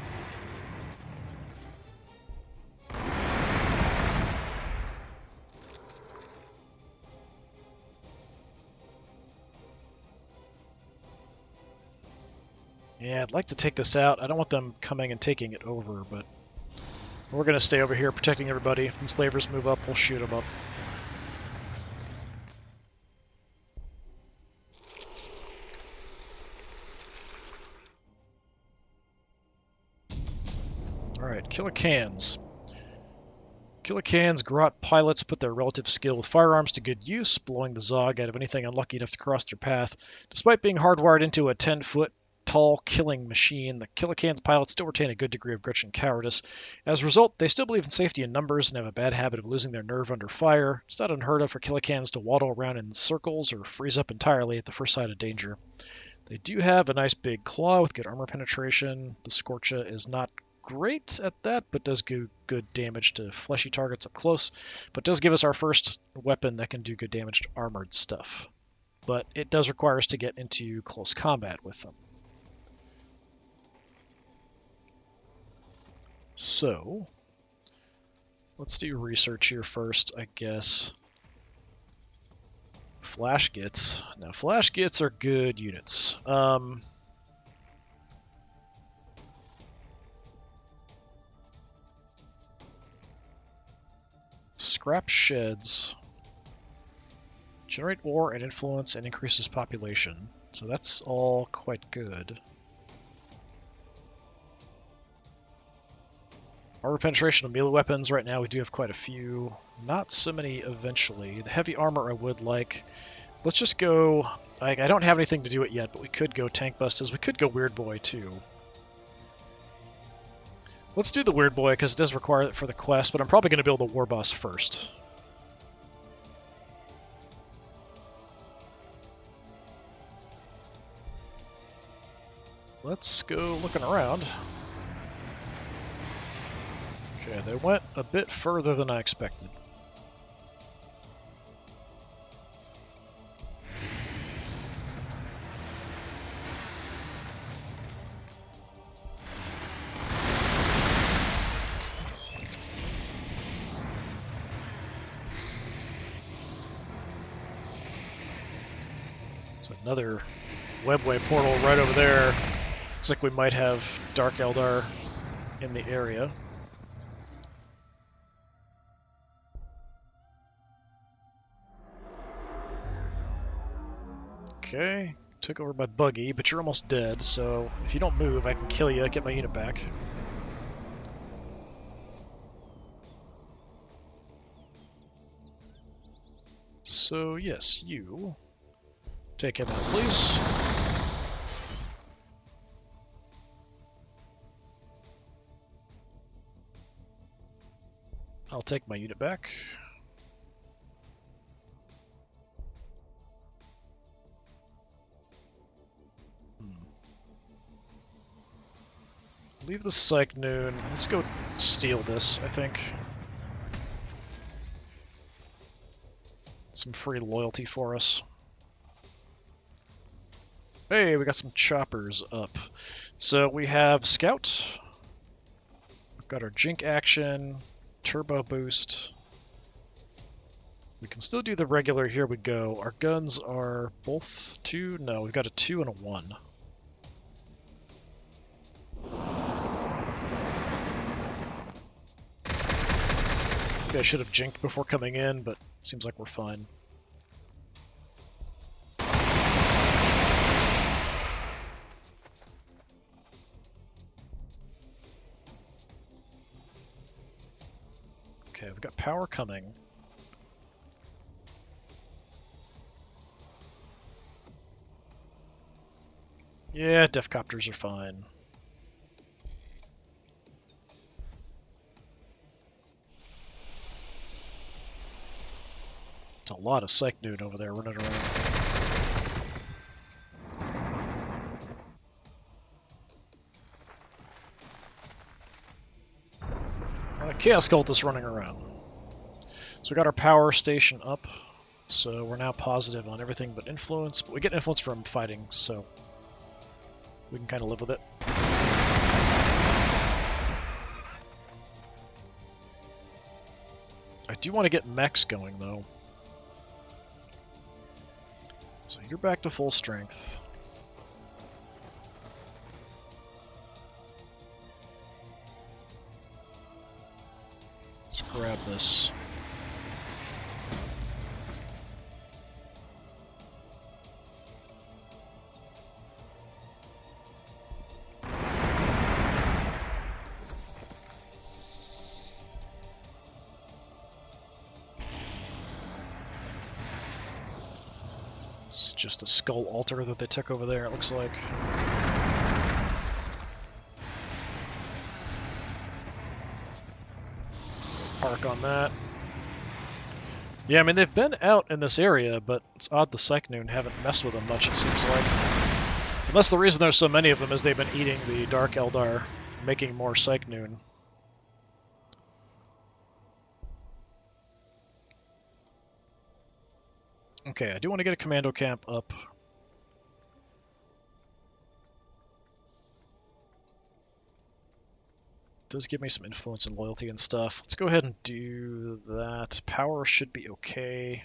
Yeah, I'd like to take this out. I don't want them coming and taking it over, but we're going to stay over here protecting everybody. If the enslavers move up, we'll shoot them up. Alright, Killicans. Killican's Grot pilots put their relative skill with firearms to good use, blowing the Zog out of anything unlucky enough to cross their path. Despite being hardwired into a 10-foot tall killing machine, the Killican's pilots still retain a good degree of grit and cowardice. As a result, they still believe in safety in numbers and have a bad habit of losing their nerve under fire. It's not unheard of for Killicans to waddle around in circles or freeze up entirely at the first sign of danger. They do have a nice big claw with good armor penetration. The Scorcha is not great at that, but does do good damage to fleshy targets up close, but does give us our first weapon that can do good damage to armored stuff. But it does require us to get into close combat with them. So, let's do research here first, I guess. Flash Gits. Now, Flash Gits are good units. Scrap sheds. Generate ore and influence and increases population. So that's all quite good. Armor penetration of melee weapons. Right now we do have quite a few. Not so many eventually. The heavy armor I would like. Let's just go... I don't have anything to do it yet, but we could go Tank Busters. We could go Weird Boy too. Let's do the Weird Boy because it does require it for the quest, but I'm probably going to build the War Boss first. Let's go looking around. Okay, they went a bit further than I expected. So another webway portal right over there. Looks like we might have Dark Eldar in the area. Okay, took over my buggy, but you're almost dead, so if you don't move, I can kill you, get my unit back. So, yes, you take him out, please. I'll take my unit back. Leave the Psych Noon. Let's go steal this, I think. Some free loyalty for us. Hey, we got some choppers up. So we have Scout. We've got our Jink action, Turbo boost. We can still do the regular, here we go. Our guns are both 2? No, we've got a 2 and a 1. Maybe I should have jinked before coming in, but seems like we're fine. Okay, we've got power coming. Yeah, Defcopters are fine. It's a lot of Psych Noon over there running around. Chaos Cultist running around. So we got our power station up. So we're now positive on everything but influence. But we get influence from fighting, so We can kind of live with it. I do want to get mechs going, though. So you're back to full strength. Let's grab this. It's just a skull altar that they took over there, it looks like. Park on that. Yeah, I mean, they've been out in this area, but it's odd the Psychnoon haven't messed with them much, it seems like. Unless the reason there's so many of them is they've been eating the Dark Eldar, making more Psychnoon. Okay, I do want to get a commando camp up. Does give me some influence and loyalty and stuff. Let's go ahead and do that. Power should be okay.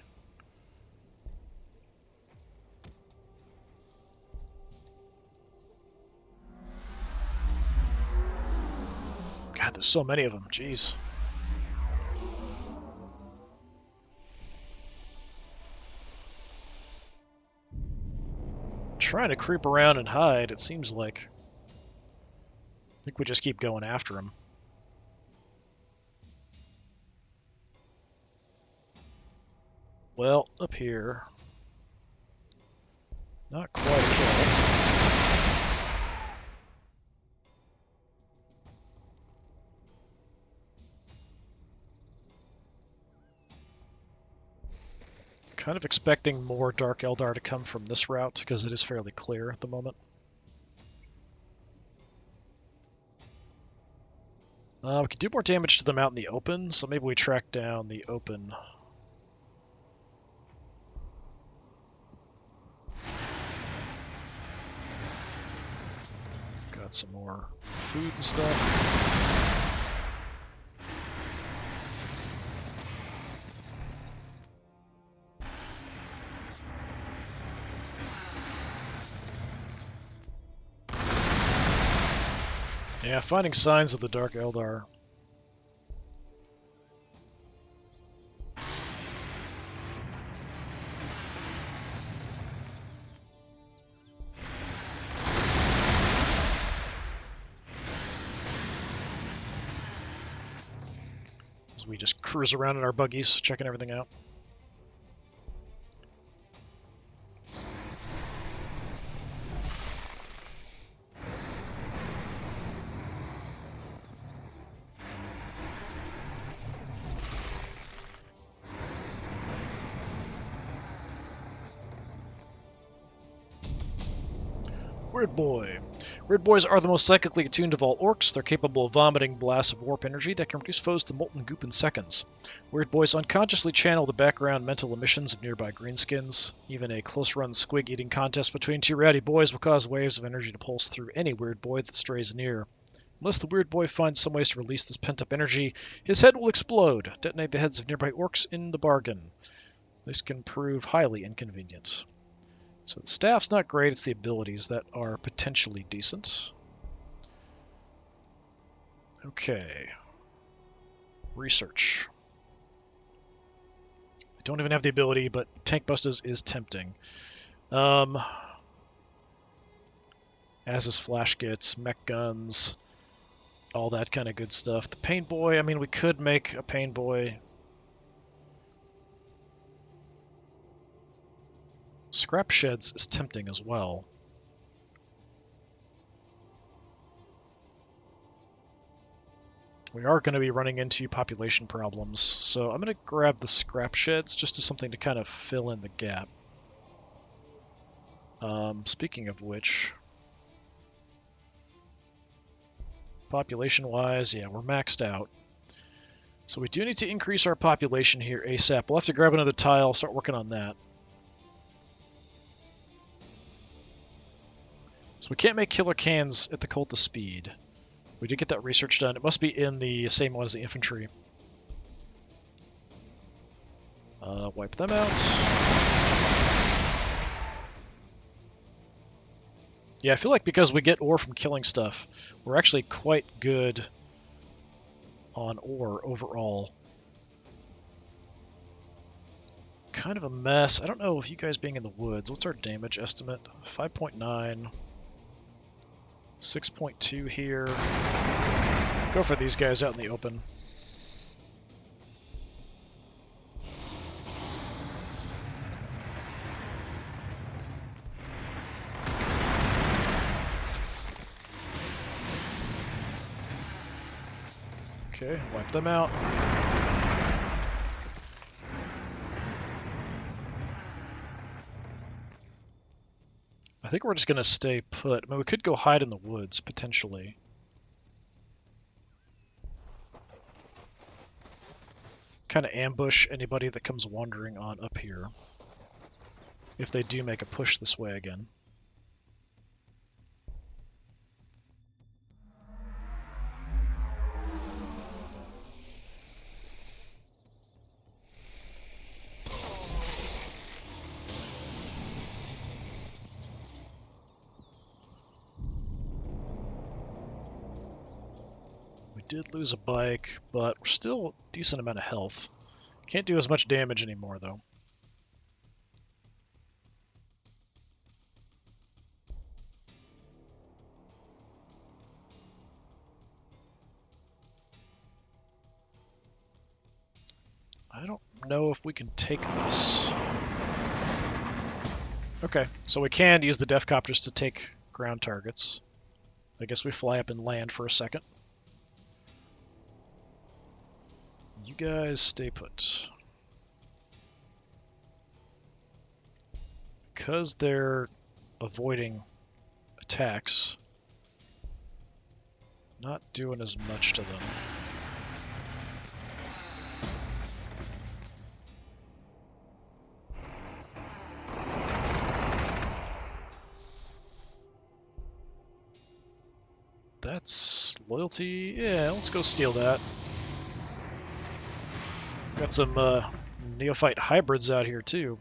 God, there's so many of them. Jeez. Trying to creep around and hide, it seems like. I think we just keep going after him. Well, up here. Not quite a kill. Kind of expecting more Dark Eldar to come from this route, because it is fairly clear at the moment. We could do more damage to them out in the open, so maybe we track down the open. Got some more food and stuff. Yeah, finding signs of the Dark Eldar. As we just cruise around in our buggies, checking everything out. Weird Boy. Weird Boys are the most psychically attuned of all orcs. They're capable of vomiting blasts of warp energy that can reduce foes to molten goop in seconds. Weird Boys unconsciously channel the background mental emissions of nearby greenskins. Even a close-run squig-eating contest between two rowdy boys will cause waves of energy to pulse through any Weird Boy that strays near. Unless the Weird Boy finds some ways to release this pent-up energy, his head will explode, detonate the heads of nearby orcs in the bargain. This can prove highly inconvenient. So the staff's not great, it's the abilities that are potentially decent. Okay. Research. I don't even have the ability, but Tank Busters is tempting. As is Flash Gits, Mech Guns, all that kind of good stuff. The Pain Boy, I mean, we could make a Pain Boy. Scrap Sheds is tempting as well. We are going to be running into population problems, so I'm going to grab the Scrap Sheds just as something to kind of fill in the gap. Speaking of which, population-wise, yeah, we're maxed out. So we do need to increase our population here ASAP. We'll have to grab another tile, start working on that. So we can't make killer cans at the Cult of Speed. We did get that research done. It must be in the same one as the infantry. Wipe them out. Yeah, I feel like because we get ore from killing stuff, we're actually quite good on ore overall. Kind of a mess. I don't know if you guys being in the woods, what's our damage estimate? 5.9. 6.2 here. Go for these guys out in the open. Okay, wipe them out. I think we're just going to stay put. I mean, we could go hide in the woods, potentially. Kind of ambush anybody that comes wandering on up here. If they do make a push this way again. We did lose a bike, but we're still a decent amount of health. Can't do as much damage anymore, though. I don't know if we can take this. Okay, so we can use the Defcopters to take ground targets. I guess we fly up and land for a second. You guys stay put. Because they're avoiding attacks, not doing as much to them. That's loyalty. Yeah, let's go steal that. Got some neophyte hybrids out here too.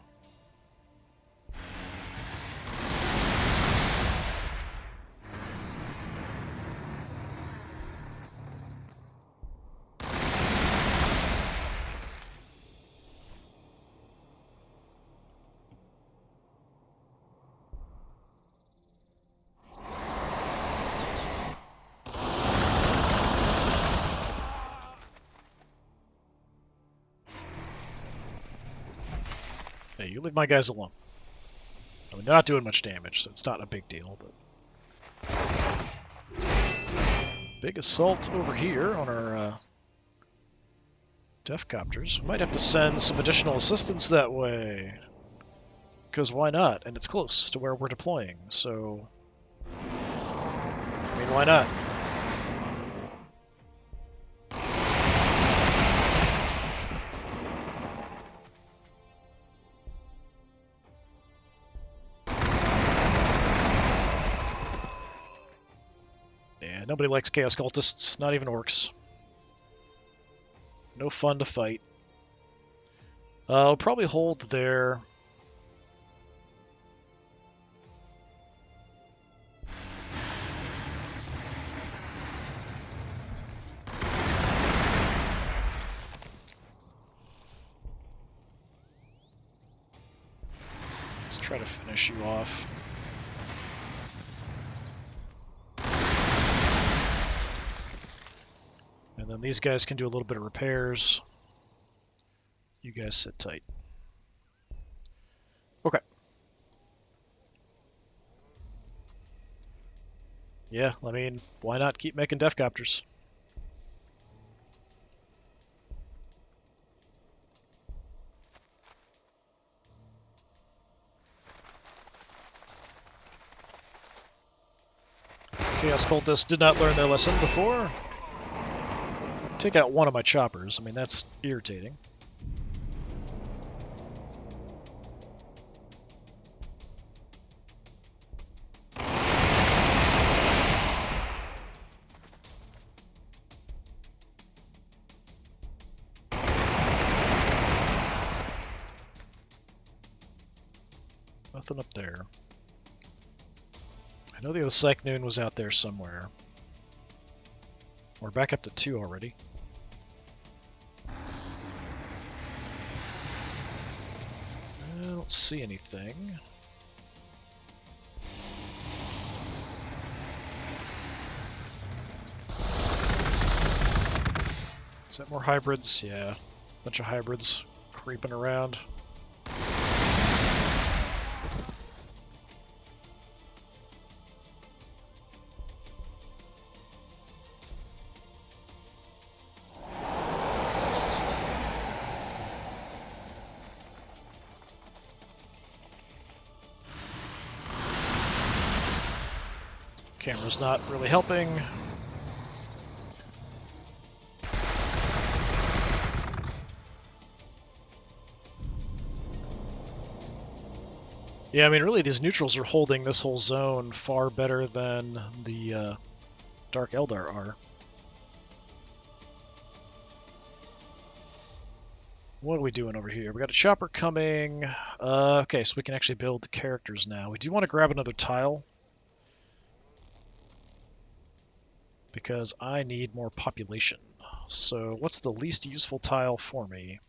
Hey, you leave my guys alone. I mean, they're not doing much damage, so it's not a big deal, but... Big assault over here on our Defcopters. We might have to send some additional assistance that way. Because why not? And it's close to where we're deploying, so... I mean, why not? Yeah, nobody likes Chaos Cultists, not even Orcs. No fun to fight. I'll probably hold there. Let's try to finish you off. And then these guys can do a little bit of repairs. You guys sit tight. Okay. Yeah, I mean, why not keep making Defcopters? Chaos Cultists did not learn their lesson before. Take out one of my choppers. I mean, that's irritating. Nothing up there. I know the other Psych Noon was out there somewhere. We're back up to 2 already. I don't see anything. Is that more hybrids? Yeah. Bunch of hybrids creeping around. Camera's not really helping. Yeah, I mean, really, these neutrals are holding this whole zone far better than the Dark Eldar are. What are we doing over here? We got a chopper coming. Okay, so we can actually build the characters now. We do want to grab another tile, because I need more population. So what's the least useful tile for me?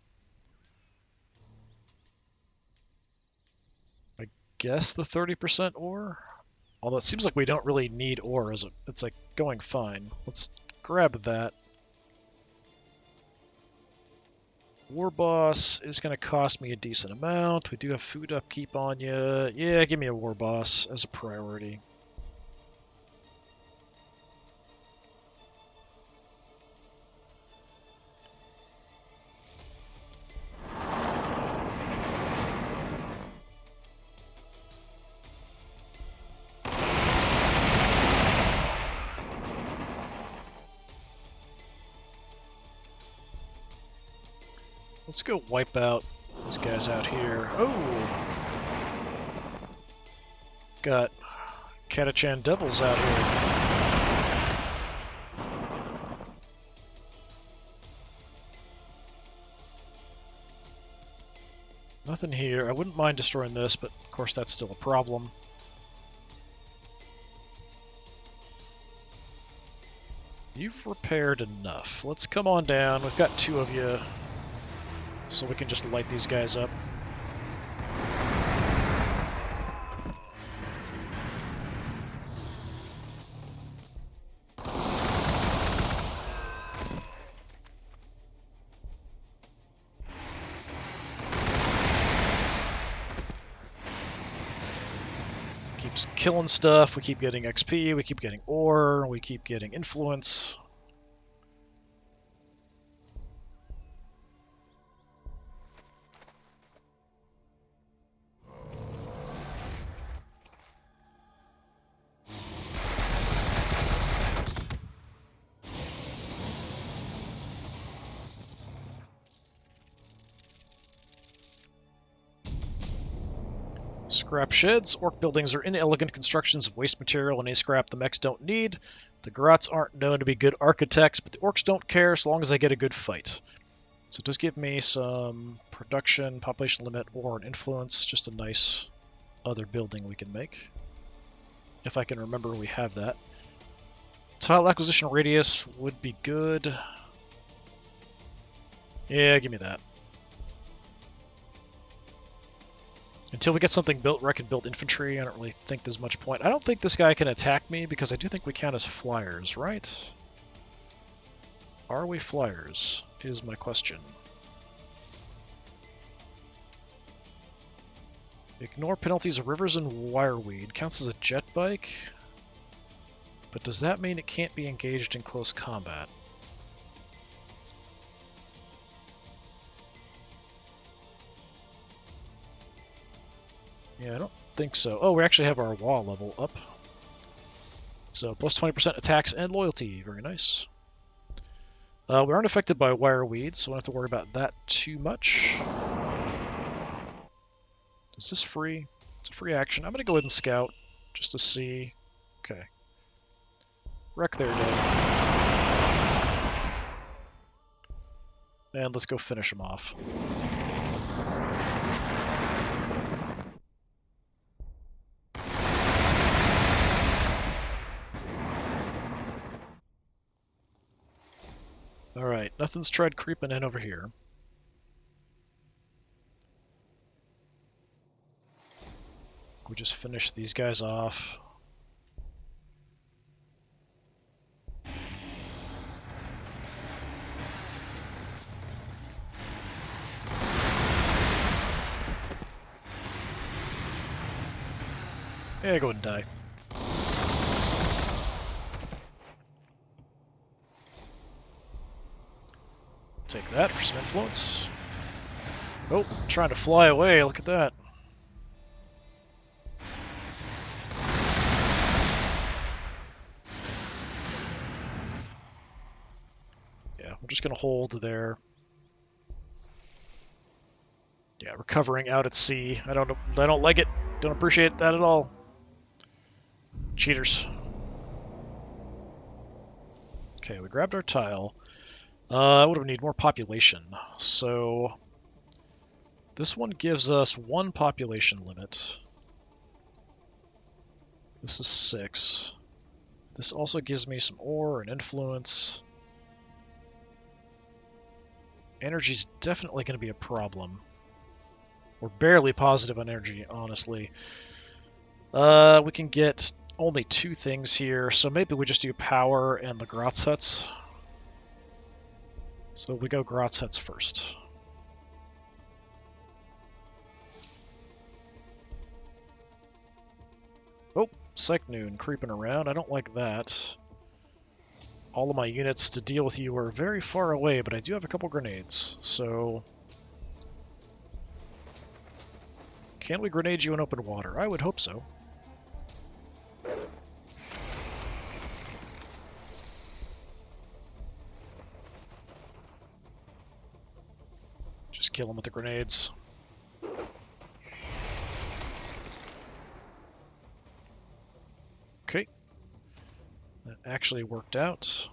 I guess the 30% ore? Although it seems like we don't really need ore, is it? It's like going fine. Let's grab that. War Boss is going to cost me a decent amount. We do have food upkeep on you. Yeah, give me a War Boss as a priority. Let's go wipe out these guys out here. Oh! Got Catachan Devils out here. Nothing here. I wouldn't mind destroying this, but of course that's still a problem. You've repaired enough. Let's come on down. We've got 2 of you, so we can just light these guys up. Keeps killing stuff, we keep getting XP, we keep getting ore, we keep getting influence. Scrap sheds. Orc buildings are inelegant constructions of waste material and any scrap the mechs don't need. The Grots aren't known to be good architects, but the Orcs don't care so long as I get a good fight. So it does give me some production, population limit, or an influence. Just a nice other building we can make. If I can remember we have that. Tile acquisition radius would be good. Yeah, give me that. Until we get something built where I can build infantry, I don't really think there's much point. I don't think this guy can attack me, because I do think we count as flyers, right? Are we flyers, is my question. Ignore penalties of rivers and wireweed. Counts as a jet bike? But does that mean it can't be engaged in close combat? Yeah, I don't think so. Oh, we actually have our wall level up. So plus 20% attacks and loyalty. Very nice. We aren't affected by wireweed, so we don't have to worry about that too much. Is this free? It's a free action. I'm going to go ahead and scout just to see. Okay. Wreck their day. And let's go finish them off. Alright, nothing's tried creeping in over here. We just finish these guys off. Yeah, go ahead and die. Take that for some influence. Oh, trying to fly away, look at that. Yeah, we're just gonna hold there. Yeah, recovering out at sea. I don't like it. Don't appreciate that at all. Cheaters. Okay, we grabbed our tile. What do we need? More population. So this one gives us 1 population limit. This is 6. This also gives me some ore and influence. Energy's definitely going to be a problem. We're barely positive on energy, honestly. We can get only 2 things here, so maybe we just do power and the Grotz huts. So we go Grotz huts first. Oh, Psych-Noon creeping around. I don't like that. All of my units to deal with you are very far away, but I do have a couple grenades, so... Can we grenade you in open water? I would hope so. Just kill them with the grenades. Okay. That actually worked out.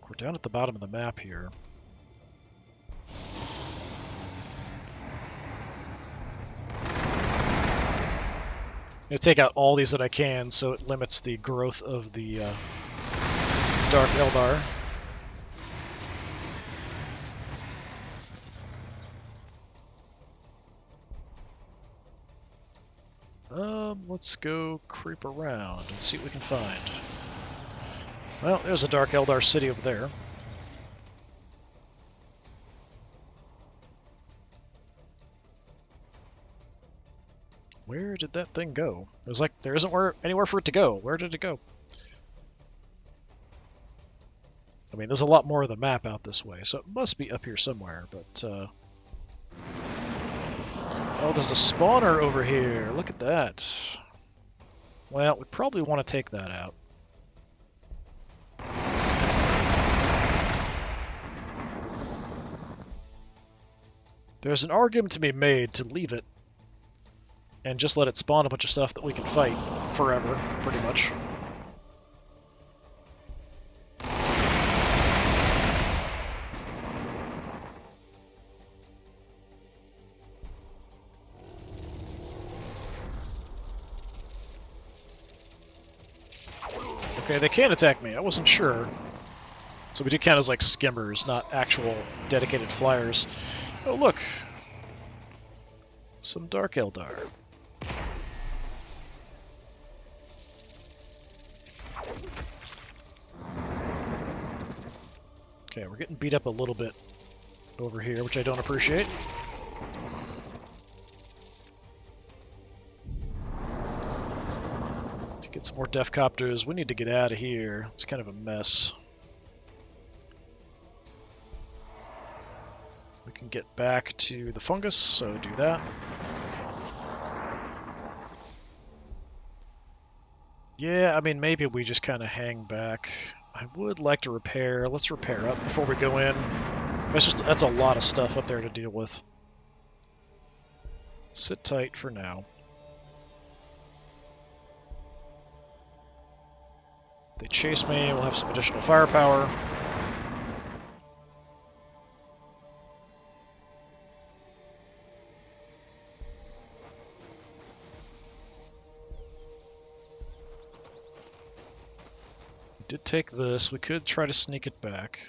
We're down at the bottom of the map here. I'm going to take out all these that I can so it limits the growth of the Dark Eldar. Let's go creep around and see what we can find. Well, there's a Dark Eldar city over there. Where did that thing go? It was like there isn't anywhere for it to go. Where did it go? I mean, there's a lot more of the map out this way, so it must be up here somewhere, but... Oh, there's a spawner over here. Look at that. Well, we probably want to take that out. There's an argument to be made to leave it and just let it spawn a bunch of stuff that we can fight forever, pretty much. Okay, they can attack me. I wasn't sure. So we do count as like skimmers, not actual dedicated flyers. Oh, look! Some Dark Eldar. Okay, we're getting beat up a little bit over here, which I don't appreciate. To get some more Def Copters, we need to get out of here. It's kind of a mess. We can get back to the fungus, so do that. Yeah, I mean, maybe we just kind of hang back. I would like to repair. Let's repair up before we go in. That's a lot of stuff up there to deal with. Sit tight for now. If they chase me, we'll have some additional firepower. Did take this. We could try to sneak it back.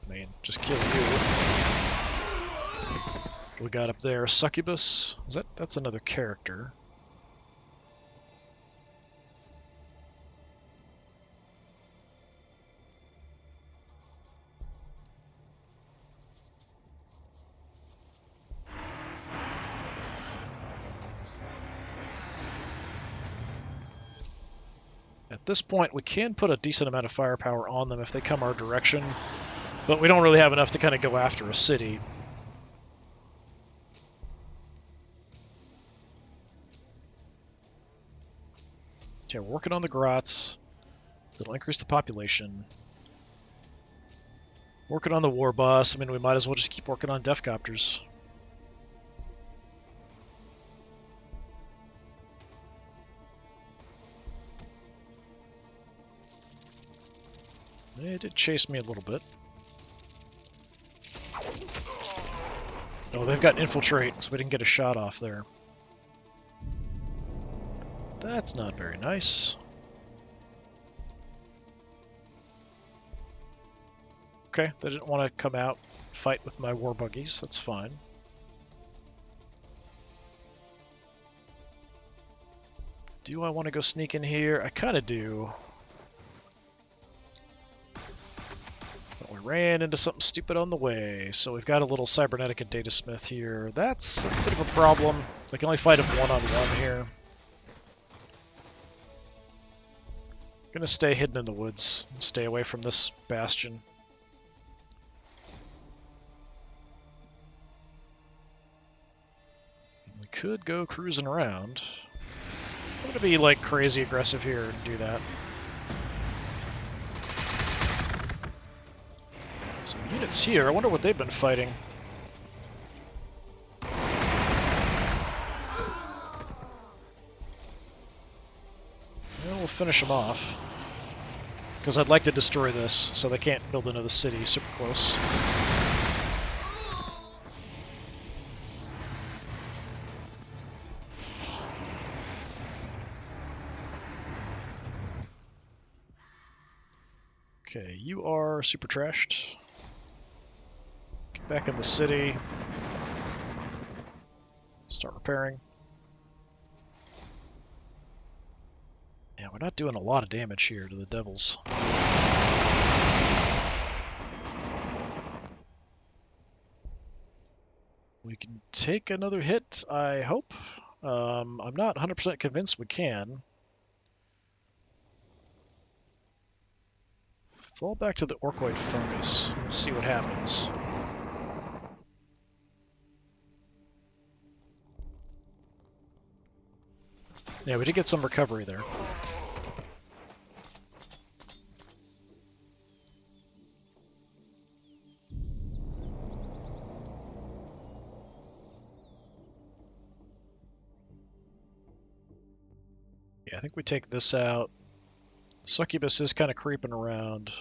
I mean, just kill you. We got up there. Succubus. That's another character. At this point, we can put a decent amount of firepower on them if they come our direction, but we don't really have enough to kind of go after a city. Okay, we're working on the grots. That'll increase the population. Working on the war bus. I mean, we might as well just keep working on Defcopters. It did chase me a little bit. Oh, they've got infiltrate, so we didn't get a shot off there. That's not very nice. Okay, they didn't want to come out and fight with my war buggies. That's fine. Do I want to go sneak in here? I kind of do. But we ran into something stupid on the way, so we've got a little cybernetic and data smith here. That's a bit of a problem. I can only fight him one-on-one here. I'm gonna stay hidden in the woods. Stay away from this bastion. We could go cruising around. I'm gonna be like crazy aggressive here and do that. Some units here. I wonder what they've been fighting. Well, we'll finish them off. Because I'd like to destroy this, so they can't build into the city super close. Okay, you are super trashed. Get back in the city. Start repairing. Yeah, we're not doing a lot of damage here to the devils. We can take another hit, I hope. I'm not 100% convinced we can. Fall back to the Orkoid fungus. We'll see what happens. Yeah, we did get some recovery there. Yeah, I think we take this out. Succubus is kind of creeping around.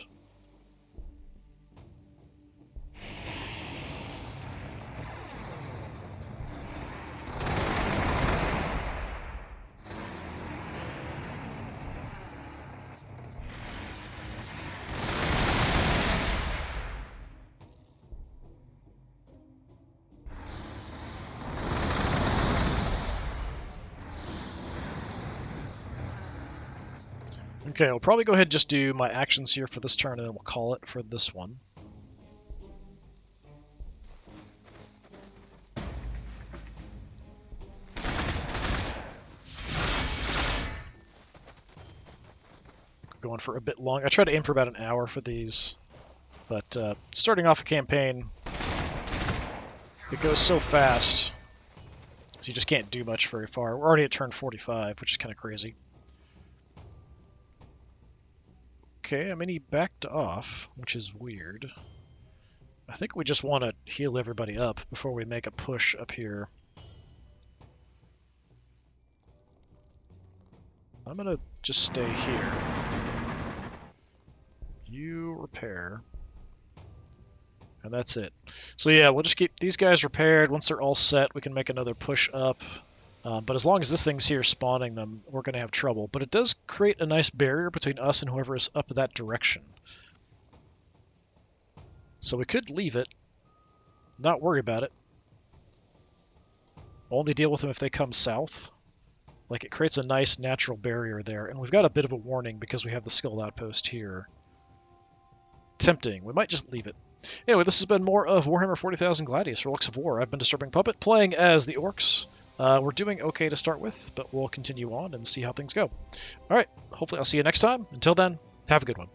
Okay, I'll probably go ahead and just do my actions here for this turn, and then we'll call it for this one. Going for a bit long. I try to aim for about an hour for these, but starting off a campaign, it goes so fast, so you just can't do much very far. We're already at turn 45, which is kind of crazy. Okay, I mean, he backed off, which is weird. I think we just want to heal everybody up before we make a push up here. I'm going to just stay here. You repair. And that's it. So yeah, we'll just keep these guys repaired. Once they're all set, we can make another push up. But as long as this thing's here spawning them, we're going to have trouble. But it does create a nice barrier between us and whoever is up that direction. So we could leave it, not worry about it. Only deal with them if they come south. Like, it creates a nice natural barrier there. And we've got a bit of a warning because we have the skilled outpost here. Tempting. We might just leave it. Anyway, this has been more of Warhammer 40,000 Gladius, Relics of War. I've been Disturbing Puppet, playing as the Orks. We're doing okay to start with, but we'll continue on and see how things go. Alright, hopefully I'll see you next time. Until then, have a good one.